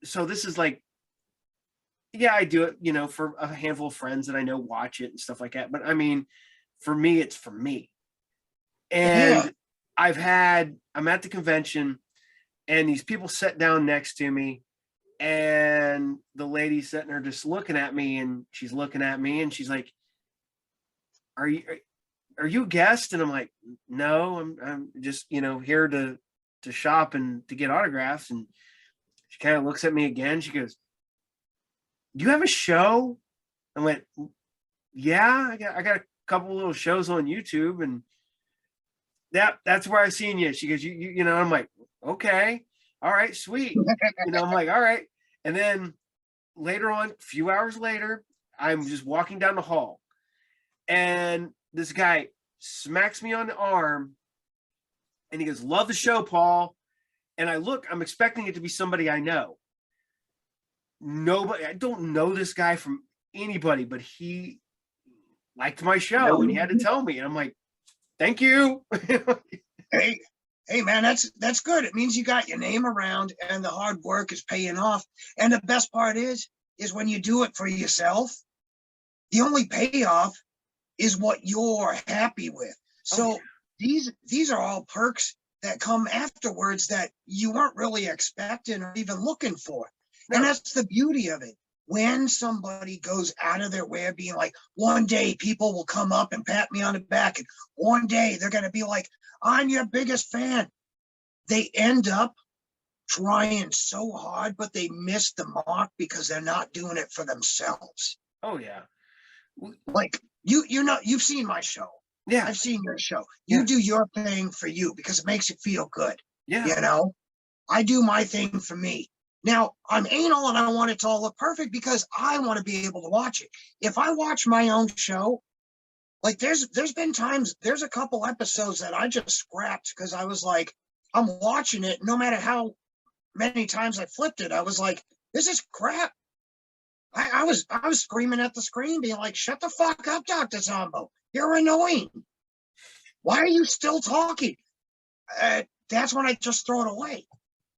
so this is like, yeah, I do it, you know, for a handful of friends that I know watch it and stuff like that. But I mean, for me, it's for me. Yeah. And I'm at the convention, and these people sat down next to me, and the lady sitting there just looking at me, and she's looking at me, and she's like, are you a guest? And I'm like, no, I'm just, you know, here to shop and to get autographs. And she kind of looks at me again. She goes, do you have a show? I went, yeah, I got a couple little shows on YouTube, and that's where I seen you. She goes, you know, I'm like, okay, all right, sweet. You know, I'm like, all right. And then later on, a few hours later, I'm just walking down the hall, and this guy smacks me on the arm, and he goes, love the show, Paul. And I look, I'm expecting it to be somebody I know. Nobody, I don't know this guy from anybody, but he liked my show, and he had to tell me. And I'm like, thank you. Hey, hey, man, that's good. It means you got your name around, and the hard work is paying off. And the best part is when you do it for yourself, the only payoff is what you're happy with. So Oh, yeah. these are all perks that come afterwards that you weren't really expecting or even looking for. And No. that's the beauty of it. When somebody goes out of their way of being like, one day people will come up and pat me on the back, and one day they're going to be like, I'm your biggest fan. They end up trying so hard, but they miss the mark because they're not doing it for themselves. Oh, yeah. Like you know, you've seen my show. Yeah. I've seen your show. Yeah. You do your thing for you because it makes you feel good. Yeah. You know, I do my thing for me. Now, I'm anal and I want it to all look perfect because I want to be able to watch it. If I watch my own show, like there's been times, there's a couple episodes that I just scrapped because I was like, I'm watching it, no matter how many times I flipped it, I was like, this is crap. I was screaming at the screen, being like, shut the fuck up, Dr. Zombo. You're annoying. Why are you still talking? That's when I just throw it away,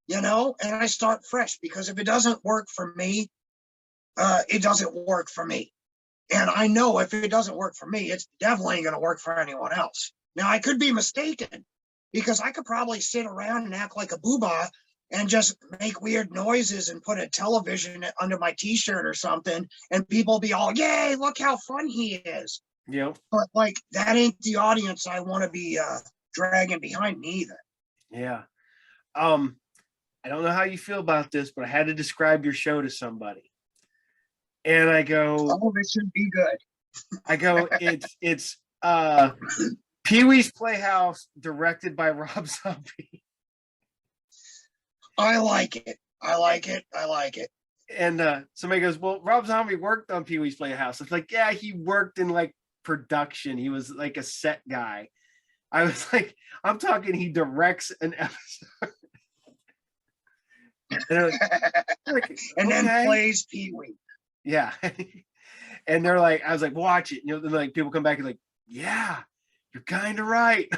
you know, and I start fresh, because if it doesn't work for me, it doesn't work for me. And I know if it doesn't work for me, it's definitely ain't going to work for anyone else. Now, I could be mistaken, because I could probably sit around and act like a boobah and just make weird noises and put a television under my t-shirt or something, and people be all, yay, look how fun he is. Yep. But like, that ain't the audience I want to be dragging behind me either. Yeah. I don't know how you feel about this, but I had to describe your show to somebody. And I go, Oh, this should be good. it's Pee-wee's Playhouse, directed by Rob Zombie. I like it. I like it. I like it. And somebody goes, well, Rob Zombie worked on Pee-wee's Playhouse. It's like, yeah, he worked in like production. He was like a set guy. I was like, I'm talking, he directs an episode. And then plays Pee-wee. Yeah. And they're like, I was like, watch it. You know, then like people come back and like, yeah, you're kind of right.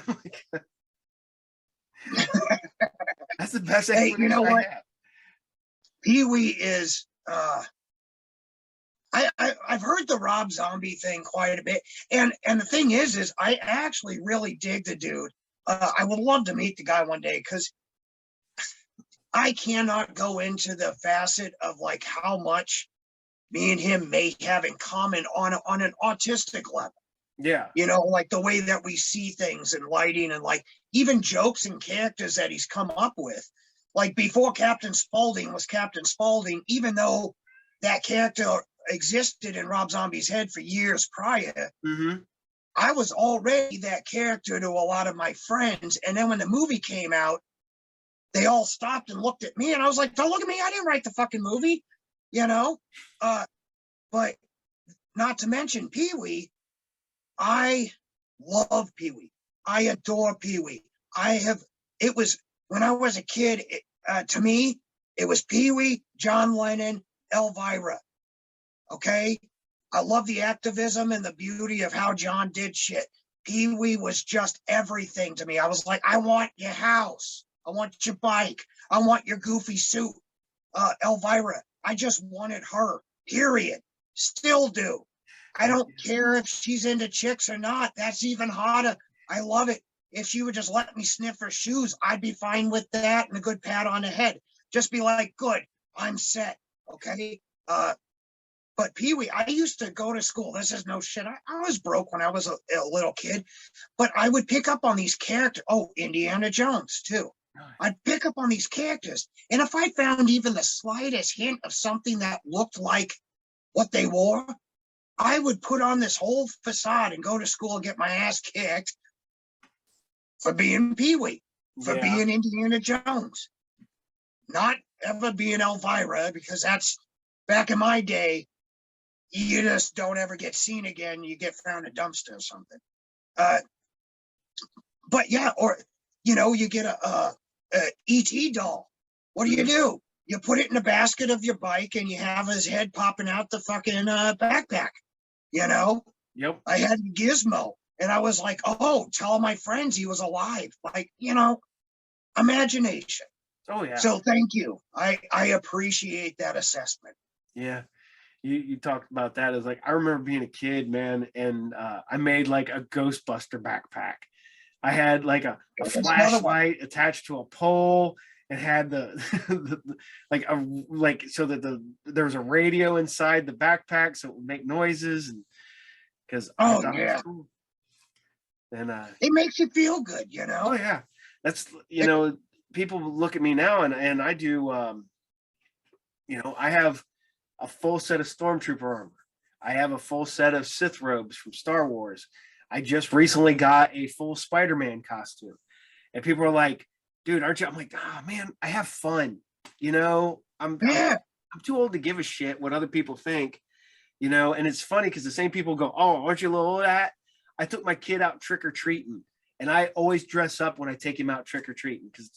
That's the best explanation. Hey, you know what? I have. Pee-wee is I've heard the Rob Zombie thing quite a bit, and the thing is I actually really dig the dude. I would love to meet the guy one day, because I cannot go into the facet of like how much me and him may have in common on an autistic level. Yeah. You know, like the way that we see things and lighting and like even jokes and characters that he's come up with. Like before Captain Spaulding was Captain Spaulding, even though that character existed in Rob Zombie's head for years prior, I was already that character to a lot of my friends. And then when the movie came out, they all stopped and looked at me and I was like, don't look at me. I didn't write the fucking movie, you know? But not to mention Pee-wee. I love Pee-wee. I adore Pee-wee. It was, when I was a kid, to me, it was Pee-wee, John Lennon, Elvira. Okay? I love the activism and the beauty of how John did shit. Pee-wee was just everything to me. I was like, I want your house. I want your bike. I want your goofy suit. Elvira, I just wanted her, period. Still do. I don't care if she's into chicks or not. That's even harder. I love it. If she would just let me sniff her shoes, I'd be fine with that and a good pat on the head. Just be like, good, I'm set. Okay. But Pee-wee, I used to go to school. This is no shit. I was broke when I was a little kid, but I would pick up on these characters. Oh, Indiana Jones too. I'd pick up on these characters. And if I found even the slightest hint of something that looked like what they wore, I would put on this whole facade and go to school and get my ass kicked for being Pee-wee, for being Indiana Jones. Not ever being Elvira, because that's, back in my day, you just don't ever get seen again. You get found in a dumpster or something. But yeah, or, you know, you get a E.T. doll. What do? You put it in the basket of your bike and you have his head popping out the fucking backpack, you know? Yep. I had Gizmo and I was like, oh, tell my friends he was alive. Like, you know, imagination. Oh yeah. So thank you. I appreciate that assessment. Yeah. You talked about that as like, I remember being a kid, man, and I made like a Ghostbuster backpack. I had like a flashlight attached to a pole. It had the so that there was a radio inside the backpack, so it would make noises, and because I thought it was cool. And it makes you feel good, you know. Oh yeah, that's, you know, people look at me now and I do, you know, I have a full set of Stormtrooper armor. I have a full set of Sith robes from Star Wars. I just recently got a full Spider-Man costume. And people are like, dude, aren't you? I'm like, oh man, I have fun. You know, I'm too old to give a shit what other people think, you know. And it's funny because the same people go, oh, aren't you a little old at? I took my kid out trick-or-treating. And I always dress up when I take him out trick-or-treating because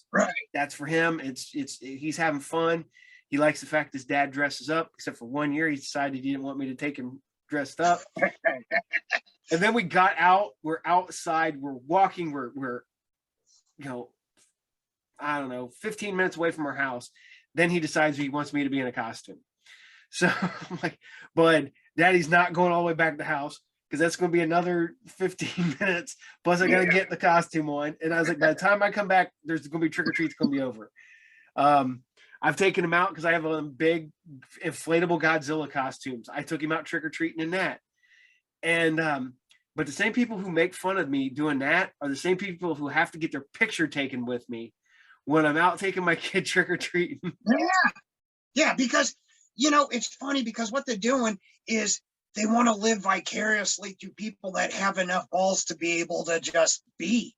that's for him. It's he's having fun. He likes the fact his dad dresses up, except for 1 year, he decided he didn't want me to take him dressed up. And then we got out, we're outside, we're walking, we're, you know, I don't know, 15 minutes away from our house. Then he decides he wants me to be in a costume. So I'm like, bud, daddy's not going all the way back to the house because that's going to be another 15 minutes. Plus I got to get the costume on. And I was like, by the time I come back, there's going to be trick-or-treat's going to be over. I've taken him out because I have a big inflatable Godzilla costumes. I took him out trick-or-treating in that. And, but the same people who make fun of me doing that are the same people who have to get their picture taken with me when I'm out taking my kid trick-or-treating. Yeah, because, you know, it's funny because what they're doing is they want to live vicariously through people that have enough balls to be able to just be.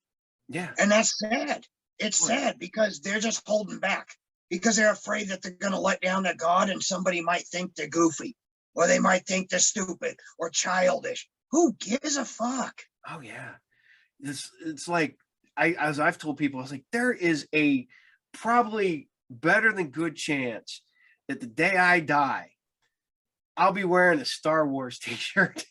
Yeah. And that's sad. It's sad because they're just holding back because they're afraid that they're going to let down their guard and somebody might think they're goofy or they might think they're stupid or childish. Who gives a fuck? Oh yeah. It's like, as I've told people, I was like, there is a probably better than good chance that the day I die, I'll be wearing a Star Wars t-shirt.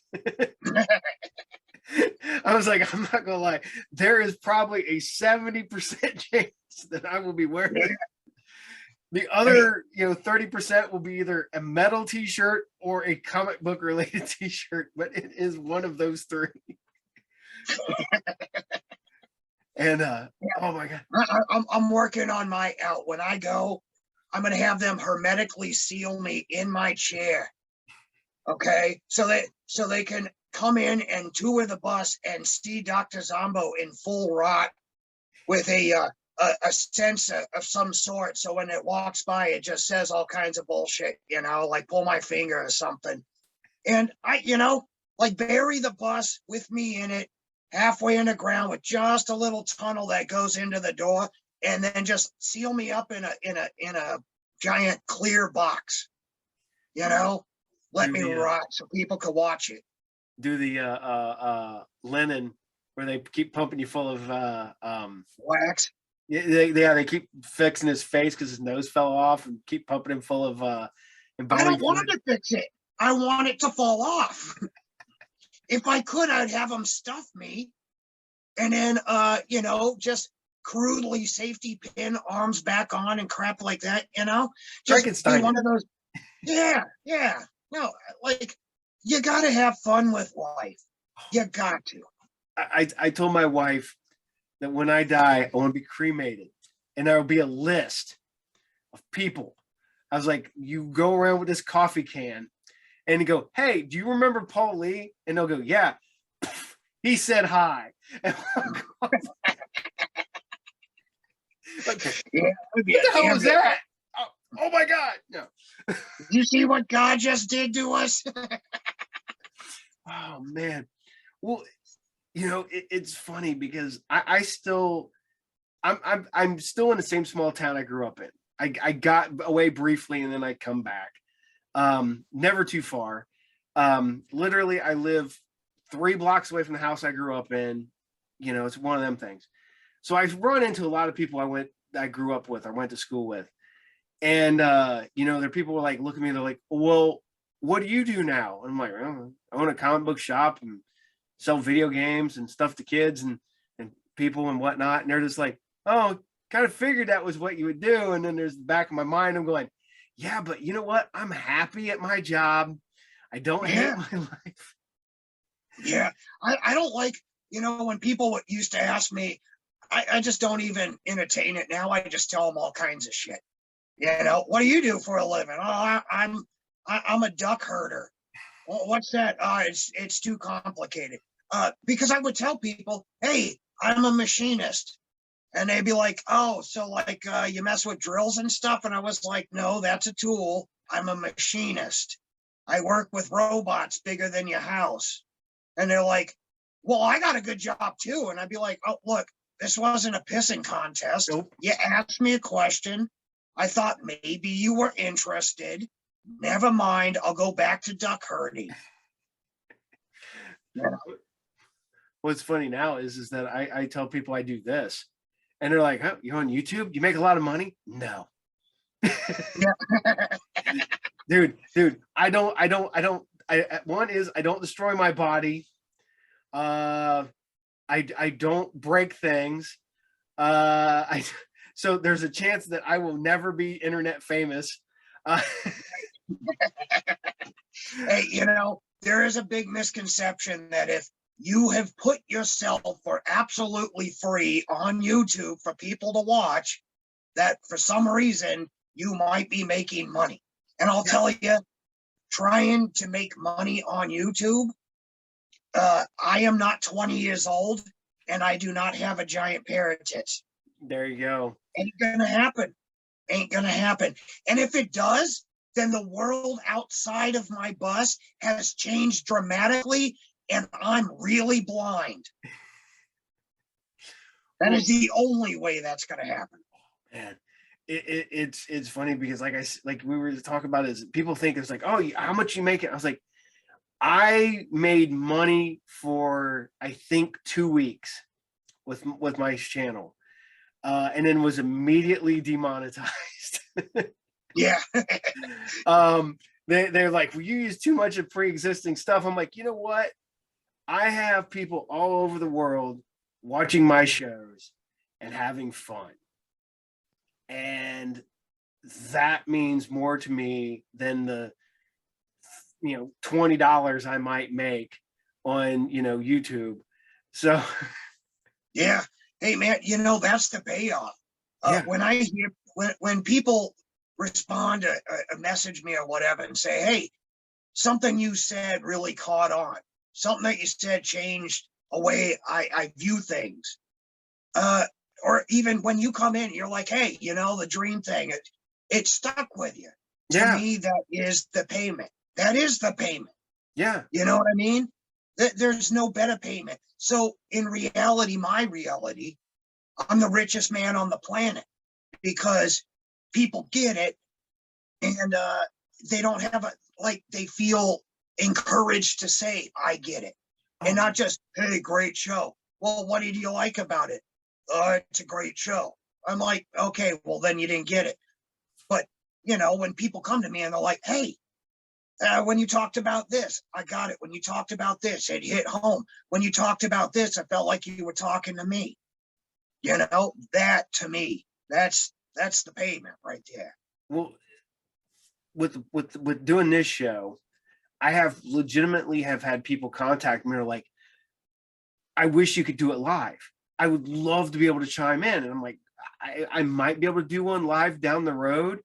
I was like, I'm not gonna lie, there is probably a 70% chance that I will be wearing it. The other, 30% will be either a metal t-shirt or a comic book related t-shirt, but it is one of those three. And oh my god, I'm working on my out. When I go, I'm gonna have them hermetically seal me in my chair Okay, so they can come in and tour the bus and see Dr. Zombo in full rot with a sense of some sort. So when it walks by, it just says all kinds of bullshit, like pull my finger or something. And like bury the bus with me in it, halfway in the ground with just a little tunnel that goes into the door, and then just seal me up in a giant clear box. Let me rot so people could watch it. Do the linen where they keep pumping you full of wax. Yeah, they keep fixing his face because his nose fell off, and keep pumping him full of I don't want to fix it. I want it to fall off. If I could, I'd have them stuff me, and then just crudely safety pin arms back on and crap like that. Just be one of those. Yeah. No, like you got to have fun with life. You got to. I told my wife that when I die, I want to be cremated, and there will be a list of people. I was like, you go around with this coffee can, and you go, "Hey, do you remember Paul Lee?" And they'll go, "Yeah." He said hi. Like, yeah, what the hell was that? Oh my God! No. You see what God just did to us? Oh man. Well, it's funny because I'm still in the same small town I grew up in. I got away briefly and then I come back. Never too far. Literally, I live 3 blocks away from the house I grew up in. It's one of them things. So I've run into a lot of people I grew up with, I went to school with. And there people were like, look at me, they're like, well, what do you do now? And I'm like, oh, I own a comic book shop and sell video games and stuff to kids and people and whatnot. And they're just like, oh, kind of figured that was what you would do. And then there's the back of my mind, I'm going, yeah, but you know what? I'm happy at my job. I don't hate my life. Yeah. I don't like, when people used to ask me, I just don't even entertain it now. I just tell them all kinds of shit. What do you do for a living? Oh, I'm a duck herder. Well, what's that? It's too complicated. Because I would tell people, hey, I'm a machinist. And they'd be like, oh, so like you mess with drills and stuff? And I was like, no, that's a tool. I'm a machinist. I work with robots bigger than your house. And they're like, well, I got a good job too. And I'd be like, oh, look, this wasn't a pissing contest. Nope. You asked me a question. I thought maybe you were interested. Never mind. I'll go back to duck herding. Yeah. What's funny now is that I tell people I do this, and they're like, "Huh, you're on YouTube? You make a lot of money?" No. dude, I don't. One is I don't destroy my body. I don't break things. So there's a chance that I will never be internet famous. Hey, there is a big misconception that if you have put yourself for absolutely free on YouTube for people to watch, that for some reason you might be making money. And I'll tell you, trying to make money on YouTube, I am not 20 years old and I do not have a giant pair of tits. There you go. Ain't gonna happen. Ain't gonna happen. And if it does, then the world outside of my bus has changed dramatically and I'm really blind. That is the only way that's gonna happen. Man, it's funny because like we were talking about is people think it's like, oh, how much you make it? I was like, I made money for I think 2 weeks with my channel. And then was immediately demonetized. Yeah. They're like, well, you use too much of pre-existing stuff. I'm like, you know what? I have people all over the world watching my shows and having fun. And that means more to me than the $20 I might make on YouTube. So yeah. Hey man, that's the payoff. When I hear when people respond to message me or whatever and say, hey, something you said really caught on. Something that you said changed a way I view things. Or even when you come in, you're like, hey, the dream thing, it stuck with you. To me, that is the payment. That is the payment. Yeah. You know what I mean? There's no better payment. So in reality, my reality, I'm the richest man on the planet because people get it, and they don't have they feel encouraged to say, I get it. And not just, hey, great show. Well, what did you like about it? It's a great show. I'm like, okay, well, then you didn't get it. But, when people come to me and they're like, hey, when you talked about this, I got it. When you talked about this, it hit home. When you talked about this, I felt like you were talking to me. That to me, that's the payment right there. Well, with doing this show, I have legitimately had people contact me, or like, I wish you could do it live. I would love to be able to chime in. And I'm like, I might be able to do one live down the road.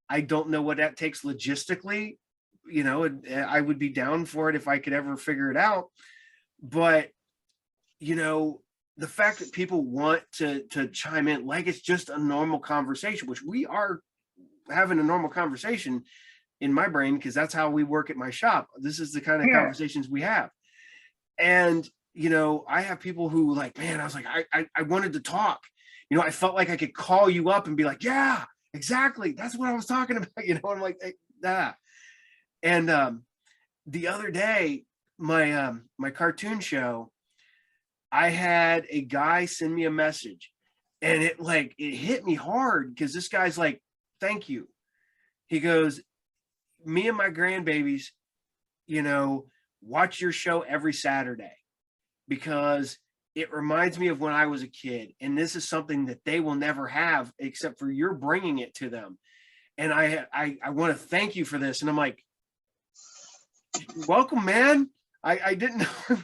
I don't know what that takes logistically. I would be down for it if I could ever figure it out. But, the fact that people want to chime in like it's just a normal conversation, which we are having a normal conversation in my brain, because that's how we work at my shop. This is the kind of conversations we have. And, I have people who like, man, I was like, I wanted to talk. I felt like I could call you up and be like, yeah, exactly. That's what I was talking about. I'm like, nah. And the other day, my cartoon show, I had a guy send me a message, and it hit me hard, because this guy's like, thank you. He goes, me and my grandbabies, watch your show every Saturday, because it reminds me of when I was a kid. And this is something that they will never have, except for you're bringing it to them. And I want to thank you for this. And I'm like, welcome, man. I didn't know,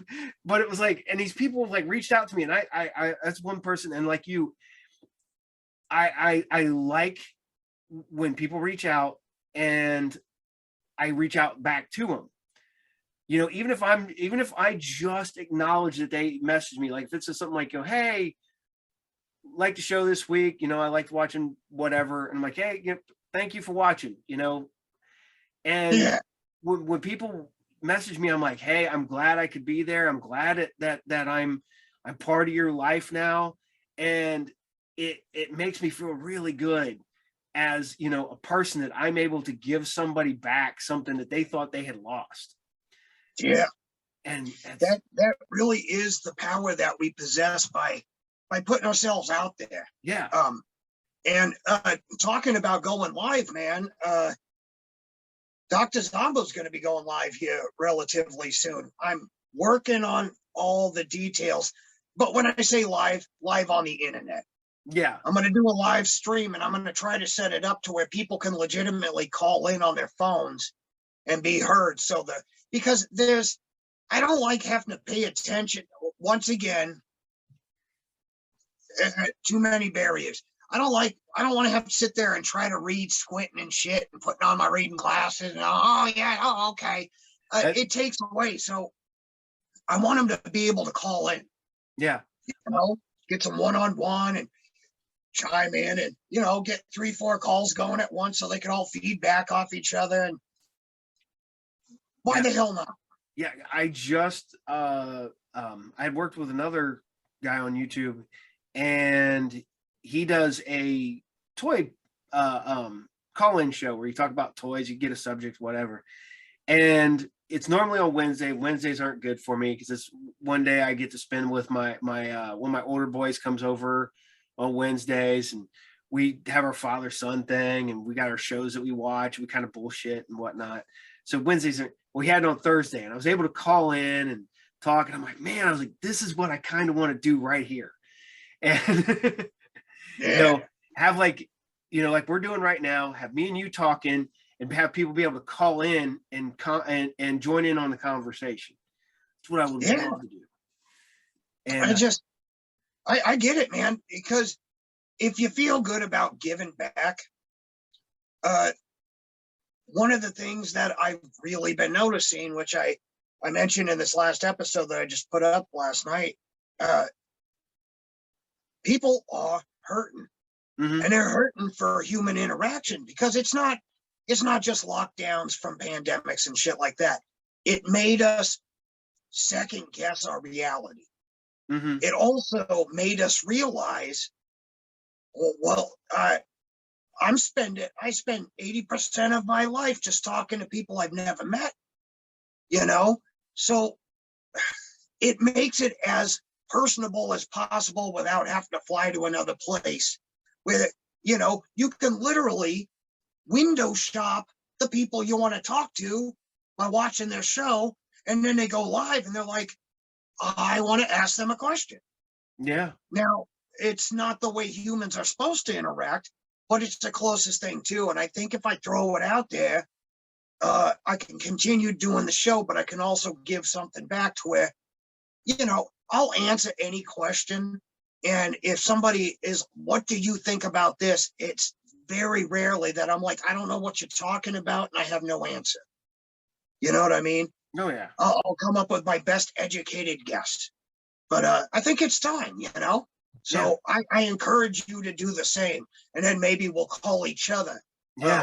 but it was like, and these people reached out to me, and I that's one person. And like you, I like when people reach out, and I reach out back to them. Even if I just acknowledge that they message me, like if it's just something like, hey, like the show this week, I liked watching whatever. And I'm like, hey, thank you for watching, and when people message me, I'm like, hey, I'm glad I could be there. I'm glad that I'm part of your life now. And it makes me feel really good as, a person, that I'm able to give somebody back something that they thought they had lost. Yeah. And that really is the power that we possess by putting ourselves out there. Yeah. And talking about going live, man, Dr. Zombo's going to be going live here relatively soon. I'm working on all the details, but when I say live on the internet, I'm going to do a live stream, and I'm going to try to set it up to where people can legitimately call in on their phones and be heard. Because I don't like having to pay attention. Once again, too many barriers. I don't want to have to sit there and try to read, squinting and shit, and putting on my reading glasses and okay. It takes away. So I want them to be able to call in. Yeah. Get some one-on-one and chime in, and get 3-4 calls going at once, so they can all feedback off each other. And why the hell not? Yeah, I just I had worked with another guy on YouTube, and he does a toy call-in show where you talk about toys, you get a subject, whatever. And it's normally on Wednesday. Wednesdays aren't good for me, because it's one day I get to spend with my one of my older boys comes over on Wednesdays, and we have our father-son thing, and we got our shows that we watch. We kind of bullshit and whatnot. So Wednesdays we had it on Thursday, and I was able to call in and talk. And I'm like, man, I was like, this is what I kind of want to do right here. And have like we're doing right now, have me and you talking, and have people be able to call in and join in on the conversation. That's what I would love to do. And I get it, man, because if you feel good about giving back, one of the things that I've really been noticing, which I mentioned in this last episode that I just put up last night, people are hurting. Mm-hmm. And they're hurting for human interaction, because it's not just lockdowns from pandemics and shit like that. It made us second guess our reality. Mm-hmm. It also made us realize, I spend 80% of my life just talking to people I've never met, you know? So it makes it as personable as possible without having to fly to another place, where, you know, you can literally window shop the people you want to talk to by watching their show, and then they go live and they're like, I want to ask them a question. Yeah. Now, it's not the way humans are supposed to interact, but it's the closest thing to. And I think if I throw it out there, I can continue doing the show, but I can also give something back to where, you know, I'll answer any question. And if somebody is, what do you think about this? It's very rarely that I'm like, I don't know what you're talking about, and I have no answer. You know what I mean? Oh yeah. I'll come up with my best educated guess. But I think it's time, you know? So I encourage you to do the same. And then maybe we'll call each other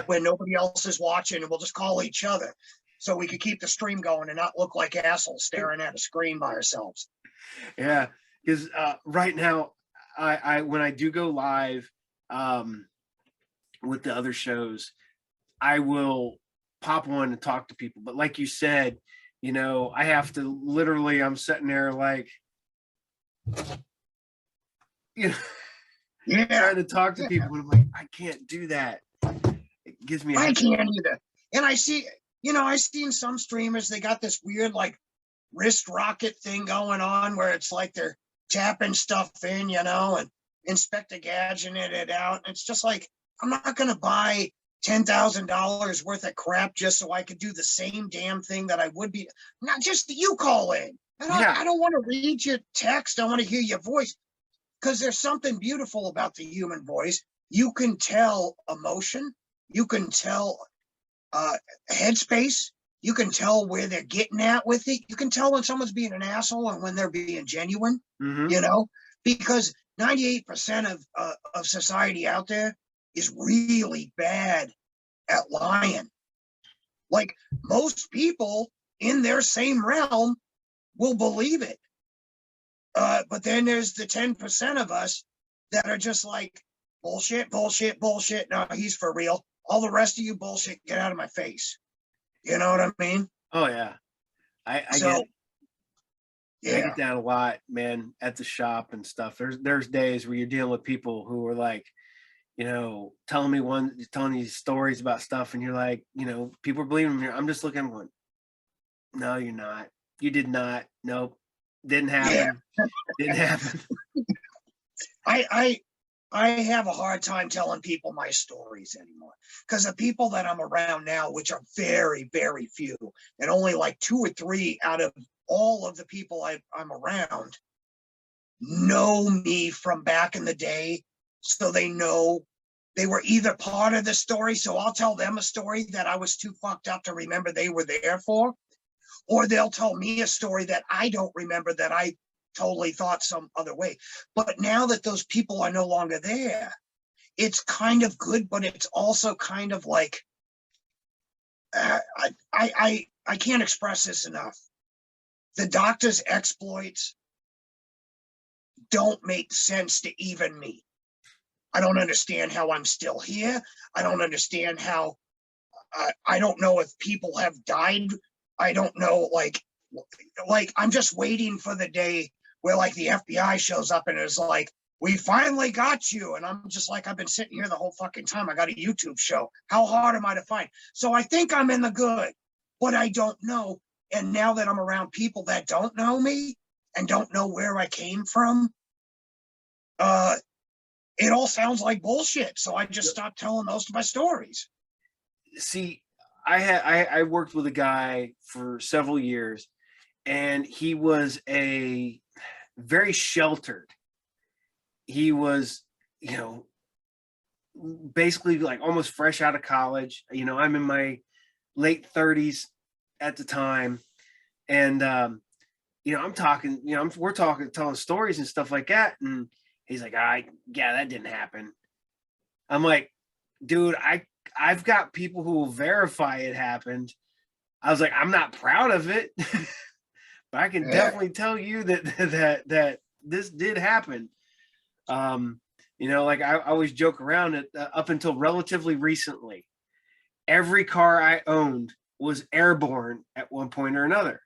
when nobody else is watching, and we'll just call each other so we can keep the stream going and not look like assholes staring at a screen by ourselves. Yeah. Because right now, I when I do go live with the other shows, I will pop one and talk to people. But like you said, you know, I have to literally, I'm sitting there like, you know, trying to talk to people, and I'm like, I can't do that. It gives me I can't either. And I see, you know, I've seen some streamers, they got this weird like wrist rocket thing going on where it's like they're tapping stuff in, you know, and Inspector Gadgeting it out. And it's just like, I'm not going to buy $10,000 worth of crap just so I could do the same damn thing that I would be. Not just you call in. I don't want to read your text. I want to hear your voice, because there's something beautiful about the human voice. You can tell emotion. You can tell headspace. You can tell where they're getting at with it. You can tell when someone's being an asshole and when they're being genuine, you know, because 98% of society out there is really bad at lying. Like, most people in their same realm will believe it. But then there's the 10% of us that are just like, bullshit, bullshit, bullshit. No, he's for real. All the rest of you bullshit, get out of my face. You know what I mean? Oh yeah. I get that a lot, man, at the shop and stuff. There's days where you're dealing with people who are like, you know, telling you stories about stuff, and you're like, you know, people are believing me. I'm just looking, I'm going, no, you're not. You did not. Nope. Didn't happen. Didn't happen. I have a hard time telling people my stories anymore, because the people that I'm around now, which are very, very few, and only like 2 or 3 out of all of the people I'm around, know me from back in the day. So they know they were either part of the story, so I'll tell them a story that I was too fucked up to remember they were there for, or they'll tell me a story that I don't remember that I totally thought some other way. But now that those people are no longer there, it's kind of good, but it's also kind of like, I can't express this enough. The Doctor's exploits don't make sense to even me. I don't understand how I'm still here. I don't understand how, I don't know if people have died. I don't know, like I'm just waiting for the day where like the FBI shows up and is like, we finally got you. And I'm just like, I've been sitting here the whole fucking time. I got a YouTube show. How hard am I to find? So I think I'm in the good, but I don't know. And now that I'm around people that don't know me and don't know where I came from, it all sounds like bullshit. So I just stopped telling most of my stories. See, I worked with a guy for several years, and he was a very sheltered. He was, you know, basically like almost fresh out of college. You know, I'm in my late 30s at the time. And, I'm talking, we're talking, telling stories and stuff like that. And he's like, yeah, that didn't happen. I'm like, dude, I've got people who will verify it happened. I was like, I'm not proud of it, but I can definitely tell you that this did happen. Like I always joke around it, up until relatively recently, every car I owned was airborne at one point or another.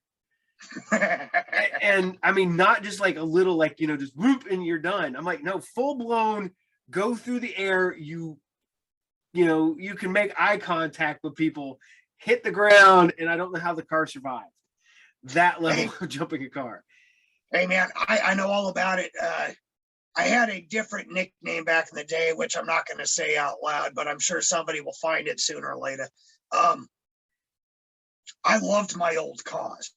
And I mean, not just like a little, like, just whoop and you're done. I'm like, no, full blown, go through the air. You can make eye contact with people, hit the ground, and I don't know how the car survived that level of jumping a car. Hey man, I know all about it. I had a different nickname back in the day, which I'm not going to say out loud, but I'm sure somebody will find it sooner or later. I loved my old cars.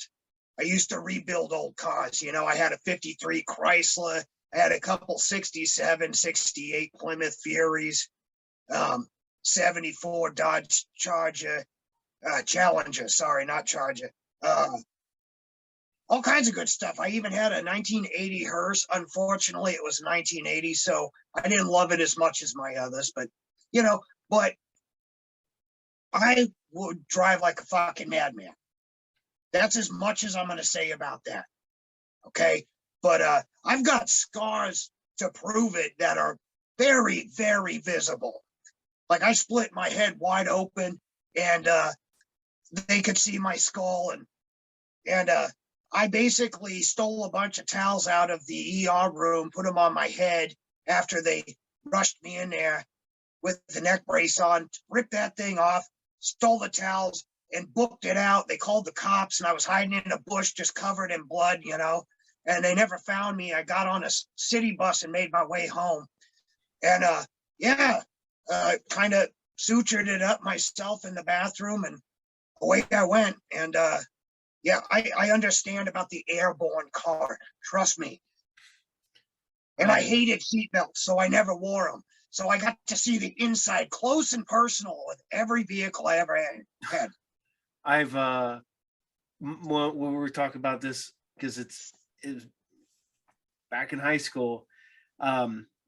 I used to rebuild old cars. I had a 53 Chrysler. I had a couple 67, 68 Plymouth Furies, 74 Dodge Charger, Challenger. Sorry, not Charger. All kinds of good stuff. I even had a 1980 hearse. Unfortunately, it was 1980, so I didn't love it as much as my others. But I would drive like a fucking madman. That's as much as I'm going to say about that. Okay. But I've got scars to prove it that are very, very visible. Like I split my head wide open and they could see my skull. And I basically stole a bunch of towels out of the ER room, put them on my head after they rushed me in there with the neck brace on, ripped that thing off, stole the towels, and booked it out. They called the cops, and I was hiding in a bush just covered in blood, and they never found me. I got on a city bus and made my way home. And kind of sutured it up myself in the bathroom, and away I went. And I understand about the airborne car. Trust me. And I hated seatbelts, so I never wore them. So I got to see the inside close and personal with every vehicle I ever had. I've when we were talking about this, because it's back in high school,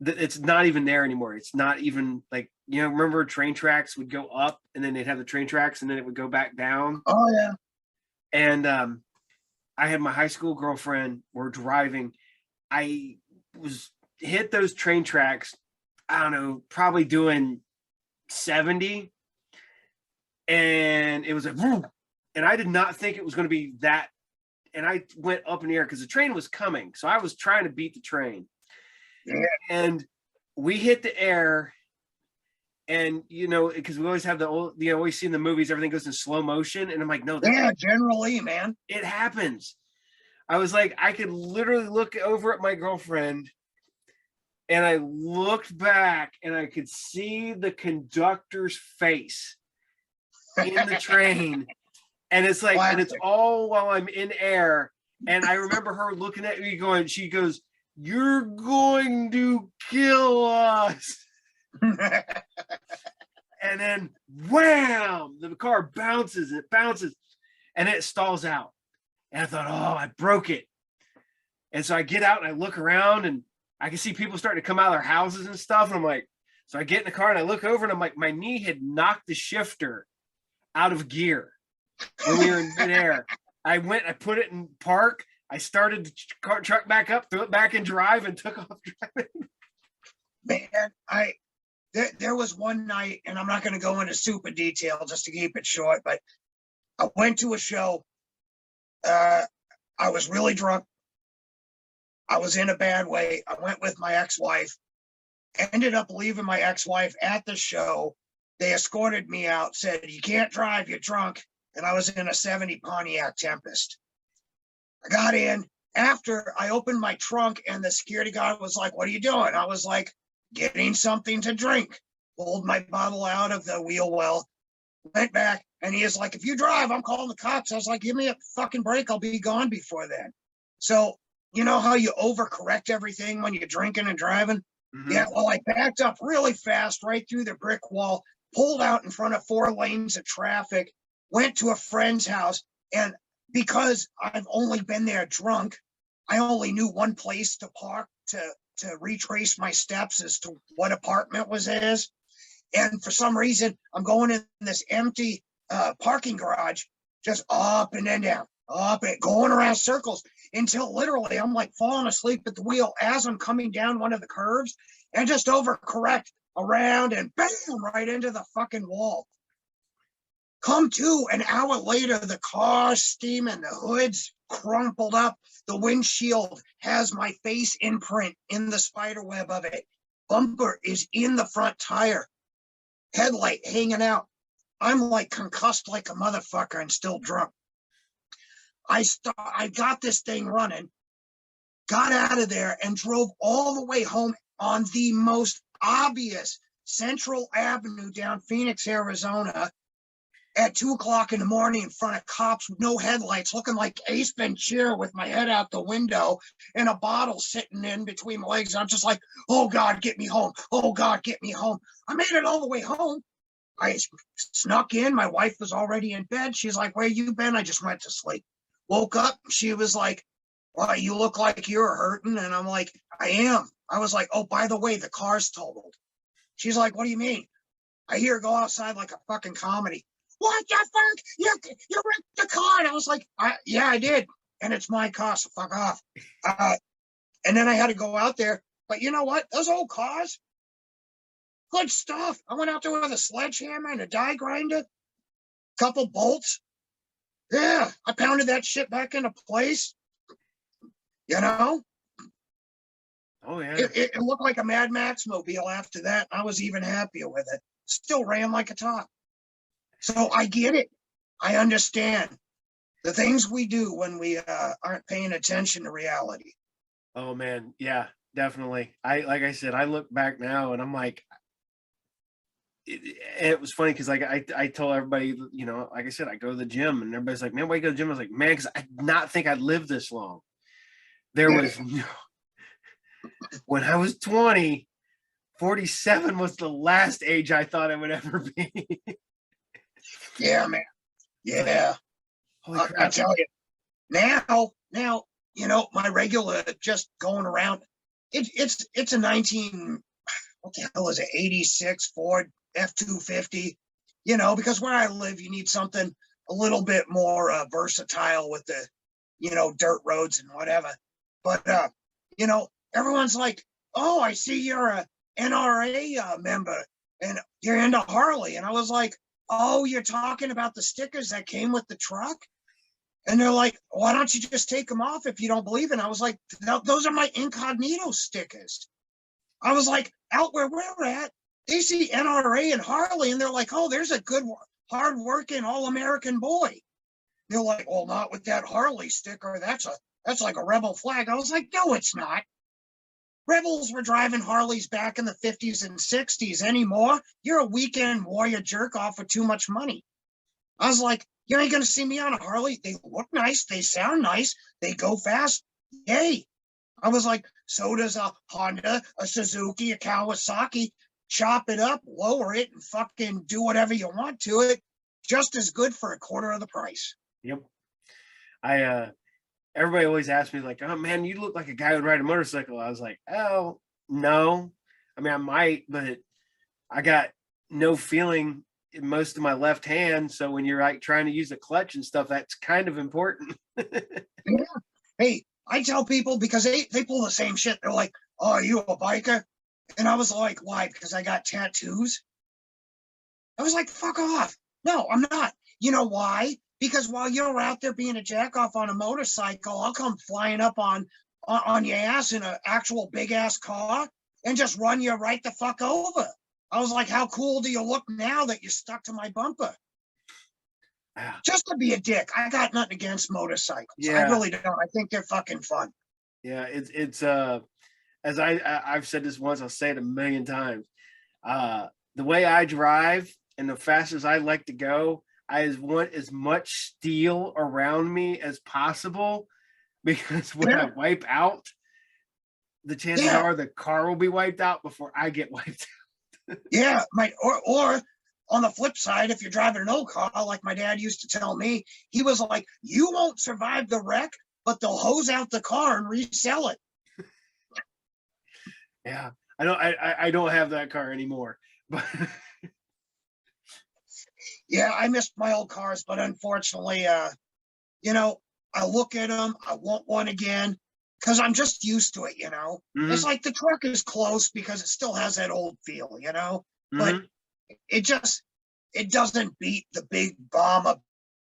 it's not even there anymore. It's not even like, remember train tracks would go up and then they'd have the train tracks and then it would go back down. Oh yeah. And I had my high school girlfriend. We're driving. I was hit those train tracks. I don't know, probably doing 70. And it was like, whoop, and I did not think it was going to be that. And I went up in the air because the train was coming. So I was trying to beat the train. Yeah. And we hit the air. And, because we always have always see in the movies, everything goes in slow motion. And I'm like, no. Generally, man. It happens. I was like, I could literally look over at my girlfriend. And I looked back and I could see the conductor's face in the train. And it's like, and it's all while I'm in air. And I remember her looking at me going, she goes, "You're going to kill us." And then wham, the car bounces, and it stalls out. And I thought, oh, I broke it. And so I get out and I look around and I can see people starting to come out of their houses and stuff. And I'm like, so I get in the car and I look over and I'm like, my knee had knocked the shifter out of gear when we were in midair. I put it in park. I started the truck back up, threw it back in drive, and took off driving. Man, there was one night, and I'm not going to go into super detail just to keep it short, but I went to a show. I was really drunk. I was in a bad way. I went with my ex-wife, ended up leaving my ex-wife at the show. They escorted me out, said, "You can't drive, you're drunk." And I was in a 70 Pontiac Tempest. I got in. After I opened my trunk and the security guard was like, "What are you doing?" I was like, "Getting something to drink." Pulled my bottle out of the wheel well, went back, and he is like, "If you drive, I'm calling the cops." I was like, "Give me a fucking break. I'll be gone before then." So, you know how you overcorrect everything when you're drinking and driving? Mm-hmm. Yeah, well, I backed up really fast right through the brick wall, pulled out in front of 4 lanes of traffic, went to a friend's house, and because I've only been there drunk, I only knew one place to park to retrace my steps as to what apartment was his. And for some reason, I'm going in this empty parking garage, just up and then down, up and going around circles until literally I'm like falling asleep at the wheel as I'm coming down one of the curves and just overcorrect around and bam, right into the fucking wall. Come to an hour later, the car's steaming, the hood's crumpled up, the windshield has my face imprint in the spider web of it. Bumper is in the front tire, headlight hanging out. I'm like concussed like a motherfucker and still drunk. I got this thing running, got out of there and drove all the way home on the most obvious Central Avenue down Phoenix, Arizona at 2 o'clock in the morning in front of cops with no headlights, looking like Ace Ventura with my head out the window and a bottle sitting in between my legs. I'm just like, oh God, get me home. Oh God, get me home. I made it all the way home. I snuck in. My wife was already in bed. She's like, where you been? I just went to sleep. Woke up. She was like, well, you look like you're hurting. And I'm like, I am. I was like, oh, by the way, the car's totaled. She's like, what do you mean? I hear her go outside like a fucking comedy. What the fuck? You wrecked the car. And I was like, yeah, I did. And it's my car, so fuck off. And then I had to go out there. But you know what? Those old cars, good stuff. I went out there with a sledgehammer and a die grinder, couple bolts. Yeah, I pounded that shit back into place. You know? Oh, yeah. It looked like a Mad Max mobile after that. I was even happier with it. Still ran like a top. So I get it. I understand the things we do when we aren't paying attention to reality. Oh man, yeah, definitely. Like I said, I look back now and I'm like, it was funny because like I told everybody, you know, like I said, I go to the gym and everybody's like, man, why you go to the gym? I was like, man, because I did not think I'd live this long. There was no, when I was 20, 47 was the last age I thought I would ever be. Yeah, man. Yeah. Holy crap. I tell you, now, you know, my regular just going around, it's a 19, what the hell is it, 86 Ford F-250, you know, because where I live, you need something a little bit more versatile with the, you know, dirt roads and whatever. But, you know, everyone's like, oh, I see you're a NRA member and you're into Harley. And I was like, oh, you're talking about the stickers that came with the truck? And they're like, why don't you just take them off if you don't believe it? And I was like, those are my incognito stickers. I was like, out where we're at, they see NRA and Harley, and they're like, oh, there's a good, hard-working, all-American boy. They're like, well, not with that Harley sticker. That's like a rebel flag. I was like, no, it's not. Rebels were driving Harleys back in the 50s and 60s. Anymore, you're a weekend warrior jerk off with too much money. I was like, you ain't gonna see me on a Harley. They look nice, they sound nice, they go fast. Yay. I was like, so does a Honda, a Suzuki, a Kawasaki. Chop it up, lower it, and fucking do whatever you want to it. Just as good for a quarter of the price. Yep. Everybody always asks me like, oh man, you look like a guy who would ride a motorcycle. I was like, oh no. I mean, I might, but I got no feeling in most of my left hand. So when you're like trying to use a clutch and stuff, that's kind of important. Yeah. Hey, I tell people because they pull the same shit. They're like, oh, are you a biker? And I was like, why? Because I got tattoos. I was like, fuck off. No, I'm not. You know why? Because while you're out there being a jack off on a motorcycle, I'll come flying up on your ass in an actual big ass car and just run you right the fuck over. I was like, how cool do you look now that you're stuck to my bumper? Just to be a dick. I got nothing against motorcycles. Yeah. I really don't. I think they're fucking fun. Yeah, it's as I've said this once, I'll say it a million times. The way I drive and the fastest I like to go, I want as much steel around me as possible, because when I wipe out, the chances are the car will be wiped out before I get wiped out. Yeah, or on the flip side, if you're driving an old car, like my dad used to tell me, he was like, you won't survive the wreck, but they'll hose out the car and resell it. Yeah, I don't have that car anymore, but yeah, I missed my old cars, but unfortunately, you know, I look at them, I want one again because I'm just used to it, you know. It's mm-hmm, like the truck is close because it still has that old feel, you know, but mm-hmm, it doesn't beat the big bomb of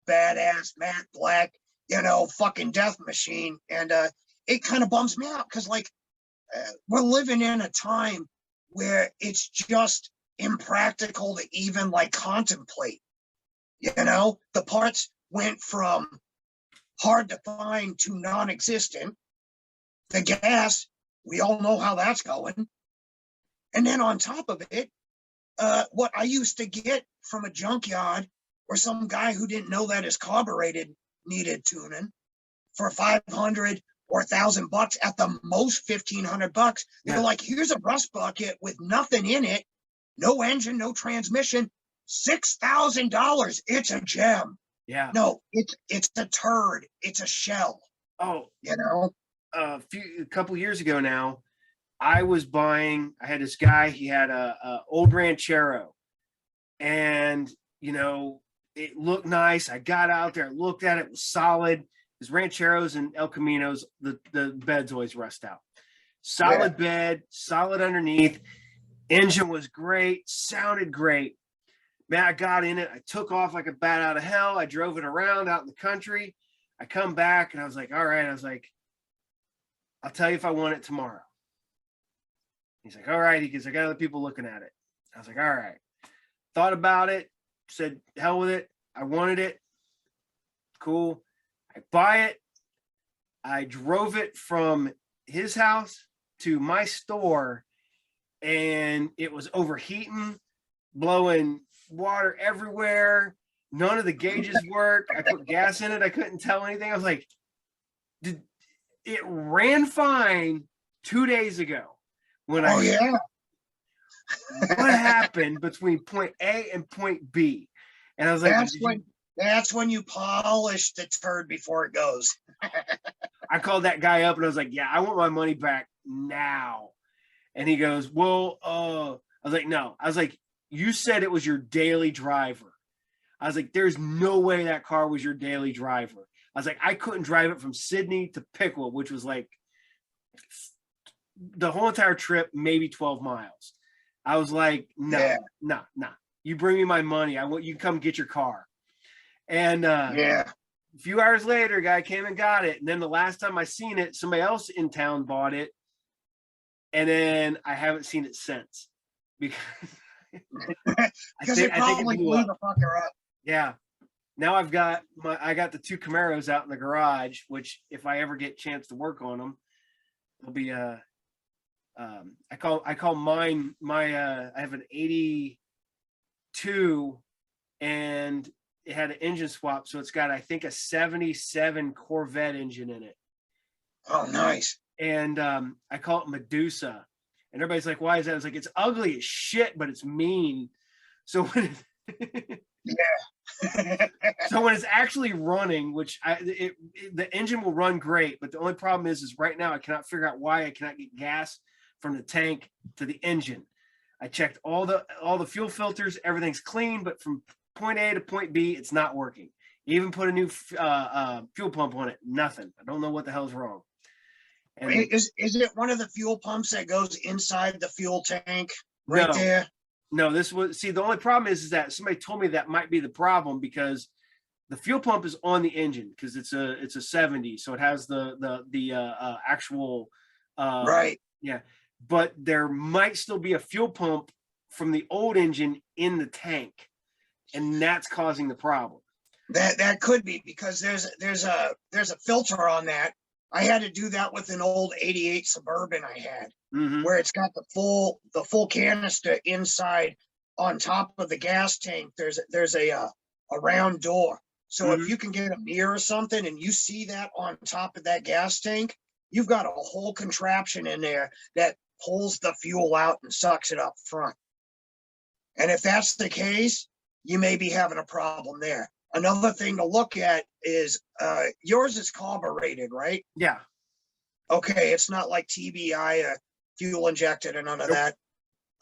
badass matte black, you know, fucking death machine. And it kind of bums me out because like we're living in a time where it's just impractical to even like contemplate. You know, the parts went from hard to find to non-existent. The gas, we all know how that's going. And then on top of it, what I used to get from a junkyard or some guy who didn't know that his carburetor needed tuning for 500 or $1,000 at the most $1,500. They're like, here's a rust bucket with nothing in it, no engine, no transmission, $6,000. It's a gem. yeah. No, it's a turd. It's a shell. Oh, You know. a couple years ago now, I had this guy, he had a old Ranchero, and you know, it looked nice. I got out there, looked at it, was solid. His Rancheros and El Caminos, the beds always rust out. Solid bed, solid underneath. Engine was great, sounded great. Man, I got in it. I took off like a bat out of hell. I drove it around out in the country. I come back and I was like, all right. I was like, I'll tell you if I want it tomorrow. He's like, all right. He goes, I got other people looking at it. I was like, all right. Thought about it. Said, hell with it. I wanted it. Cool. I buy it. I drove it from his house to my store, and it was overheating, blowing water everywhere. None of the gauges worked. I put gas in it. I couldn't tell anything. I was like, it ran fine 2 days ago when what happened between point A and point B? And I was like, that's when you polish the turd before it goes. I called that guy up and I was like, yeah, I want my money back now. And he goes, well, I was like, no. I was like, you said it was your daily driver. I was like, there's no way that car was your daily driver. I was like, I couldn't drive it from Sydney to Pickle, which was like the whole entire trip, maybe 12 miles. I was like, no. You bring me my money. You come get your car. And a few hours later, a guy came and got it. And then the last time I seen it, somebody else in town bought it. And then I haven't seen it since because they probably blew the fucker up. Yeah. Now I got the two Camaros out in the garage, which if I ever get a chance to work on them, it'll be I call mine I have an 82 and it had an engine swap, so it's got I think a 77 Corvette engine in it. Oh, nice. And I call it Medusa. And everybody's like, why is that? I was like, it's ugly as shit, but it's mean. So when so when it's actually running, which the engine will run great, but the only problem is right now I cannot figure out why I cannot get gas from the tank to the engine. I checked all the fuel filters, everything's clean, but from point A to point B, it's not working. Even put a new fuel pump on it, nothing. I don't know what the hell's wrong. And is it one of the fuel pumps that goes inside the fuel tank there? No, the only problem is that somebody told me that might be the problem because the fuel pump is on the engine because it's a 70, so it has the actual right. Yeah, but there might still be a fuel pump from the old engine in the tank, and that's causing the problem. That could be because there's a filter on that. I had to do that with an old 88 Suburban I had, where it's got the full canister inside on top of the gas tank. There's a round door. So if you can get a mirror or something and you see that on top of that gas tank, you've got a whole contraption in there that pulls the fuel out and sucks it up front. And if that's the case, you may be having a problem there. Another thing to look at is yours is carbureted, right? Yeah. Okay, it's not like TBI, fuel injected and none of Nope. that.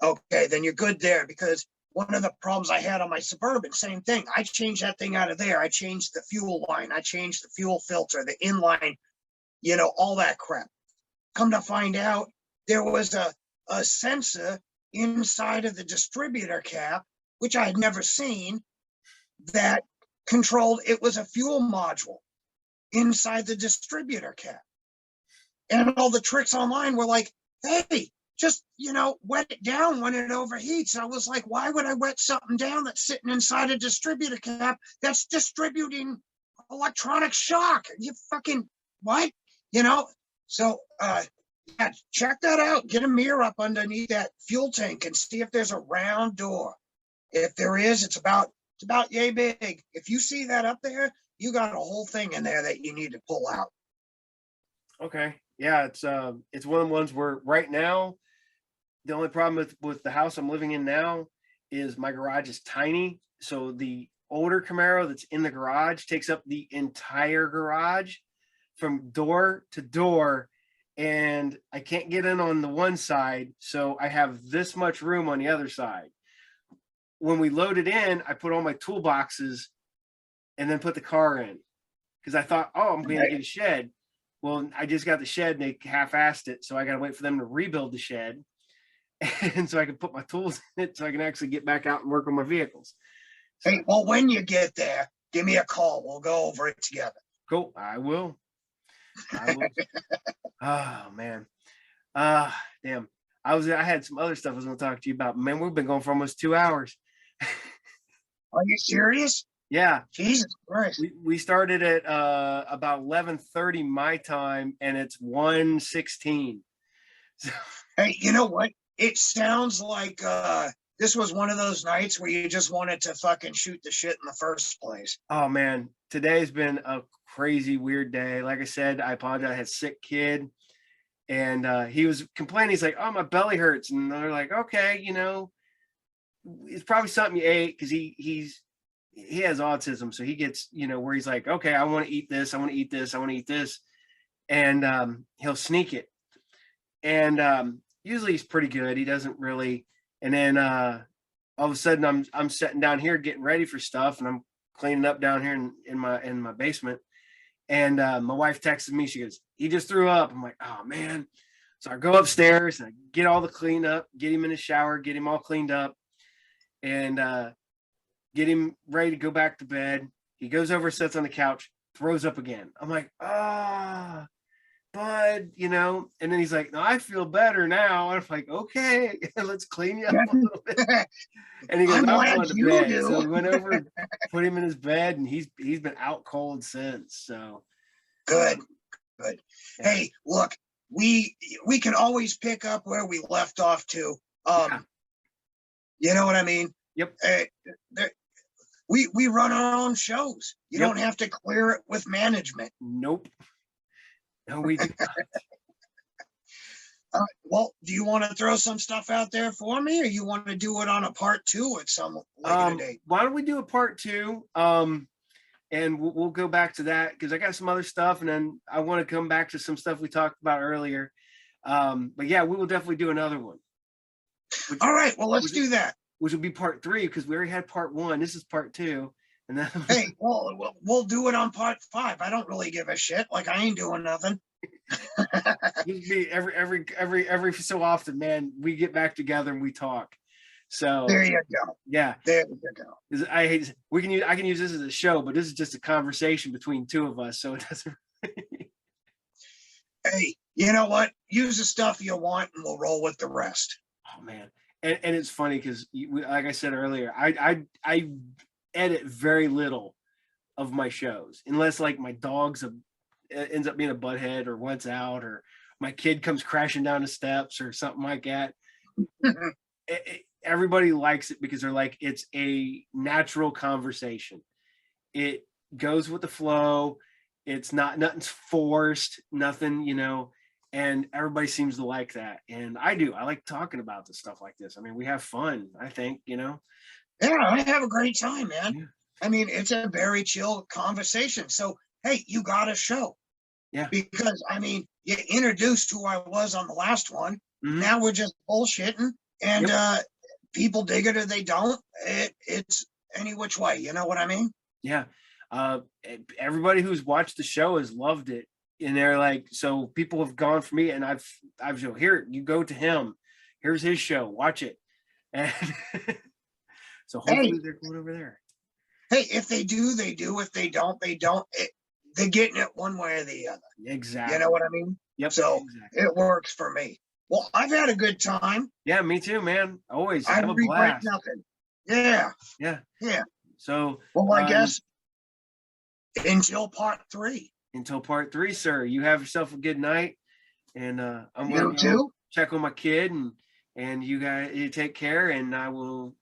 Okay, then you're good there, because one of the problems I had on my Suburban, same thing. I changed that thing out of there. I changed the fuel line. I changed the fuel filter, the inline, all that crap. Come to find out, there was a sensor inside of the distributor cap, which I had never seen, that controlled, it was a fuel module inside the distributor cap. And all the tricks online were like, hey, just, wet it down when it overheats. I was like, why would I wet something down that's sitting inside a distributor cap that's distributing electronic shock? You fucking, what? So, yeah, check that out. Get a mirror up underneath that fuel tank and see if there's a round door. If there is, it's about yay big. If you see that up there, you got a whole thing in there that you need to pull out. Okay. Yeah, it's one of the ones where right now, the only problem with the house I'm living in now is my garage is tiny. So the older Camaro that's in the garage takes up the entire garage from door to door. And I can't get in on the one side. So I have this much room on the other side. When we load it in, I put all my toolboxes and then put the car in, because I thought, oh, I'm going to get a shed. Well, I just got the shed and they half-assed it. So I got to wait for them to rebuild the shed. And so I can put my tools in it so I can actually get back out and work on my vehicles. So, hey, well, when you get there, give me a call. We'll go over it together. Cool. I will. Oh, man. Damn. I had some other stuff I was going to talk to you about. Man, we've been going for almost 2 hours. Are you serious? Yeah. Jesus Christ. We started at about 11:30 my time, and it's 1:16. So, hey, you know what? It sounds like this was one of those nights where you just wanted to fucking shoot the shit in the first place. Oh man, today's been a crazy, weird day. Like I said, I apologize. I had a sick kid, and he was complaining. He's like, "Oh, my belly hurts," and they're like, "Okay, it's probably something you ate," because he has autism, so he gets where he's like, "Okay, I want to eat this. I want to eat this. I want to eat this," and he'll sneak it. And usually he's pretty good. He doesn't really. And then all of a sudden I'm sitting down here getting ready for stuff, and I'm cleaning up down here in my basement. And my wife texted me. She goes, "He just threw up." I'm like, "Oh man." So I go upstairs and I get all the clean up, get him in the shower, get him all cleaned up, and get him ready to go back to bed. He goes over, sits on the couch, throws up again. I'm like, "Ah, bud," and then he's like, "No, I feel better now." I'm like, "Okay, let's clean you up a little bit." And he goes, "I'm going to bed." So we went over, put him in his bed, and he's been out cold since. So good. Yeah. Hey, look, we can always pick up where we left off to. You know what I mean? Yep. We run our own shows. You don't have to clear it with management. Nope. No, we do not. Well, do you want to throw some stuff out there for me, or you want to do it on a part 2 at some later date? Why don't we do a part 2? And we'll go back to that, because I got some other stuff, and then I want to come back to some stuff we talked about earlier. But yeah, we will definitely do another one. All right, well, let's do that. Which will be part 3, because we already had part 1. This is part 2. And then hey, well, we'll do it on part 5. I don't really give a shit. Like, I ain't doing nothing. every so often, man, we get back together and we talk. So there you go. Yeah, there you go. I can use this as a show, but this is just a conversation between two of us, so it doesn't. Hey, you know what? Use the stuff you want, and we'll roll with the rest. Oh man, and it's funny because, like I said earlier, I edit very little of my shows, unless like my dog's ends up being a butthead, or wants out, or my kid comes crashing down the steps or something like that. Everybody likes it because they're like, it's a natural conversation. It goes with the flow. It's nothing's forced, nothing, and everybody seems to like that. And I do. I like talking about the stuff like this. I mean, we have fun, I think, Yeah, I have a great time, man. Yeah. I mean, it's a very chill conversation. So, hey, you got a show. Yeah. Because, I mean, you introduced who I was on the last one. Mhm. Now we're just bullshitting, and Yep. people dig it or they don't. It's any which way. You know what I mean? Yeah. Everybody who's watched the show has loved it. And they're like, so people have gone for me, and I've shown, here, you go to him. Here's his show. Watch it. And so Hey, hopefully they're going over there. hey, if they do, they do. If they don't, they don't. They're getting it one way or the other. Exactly. You know what I mean? Yep. So Exactly. it works for me. Well, I've had a good time. Yeah, me too, man. Always I have a regret blast. nothing. Yeah, Yeah. yeah. So Well, I guess until part 3. until part 3, sir, you have yourself a good night. And I'm gonna You go too? check on my kid, and you guys, you take care, and I'll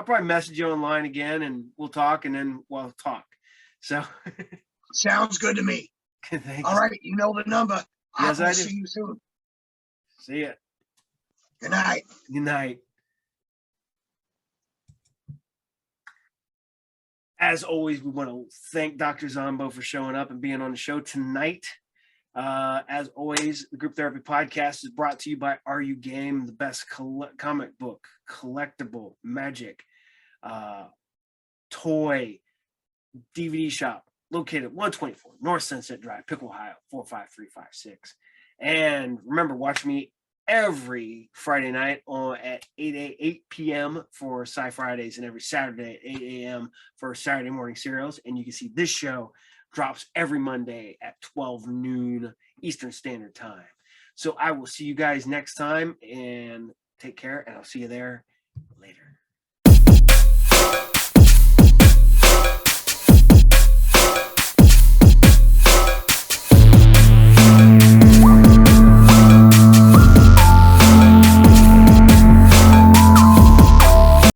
probably message you online again, and we'll talk, and then we'll talk. So Sounds good to me. thank All you. right, you know the number. Yes, I I will do. see you soon. See ya. Good night. Good night. As always, we want to thank Dr. Zombo for showing up and being on the show tonight. As always, the Group Therapy Podcast is brought to you by Are You Game, the best comic book, collectible, magic, toy, DVD shop located at 124 North Sunset Drive, Pickle, Ohio, 45356. And remember, watch me every Friday night at 8 p.m. for Sci Fridays, and every Saturday at 8 a.m. for Saturday morning serials. And you can see this show drops every Monday at 12 noon Eastern Standard Time. So I will see you guys next time, and take care, and I'll see you there later.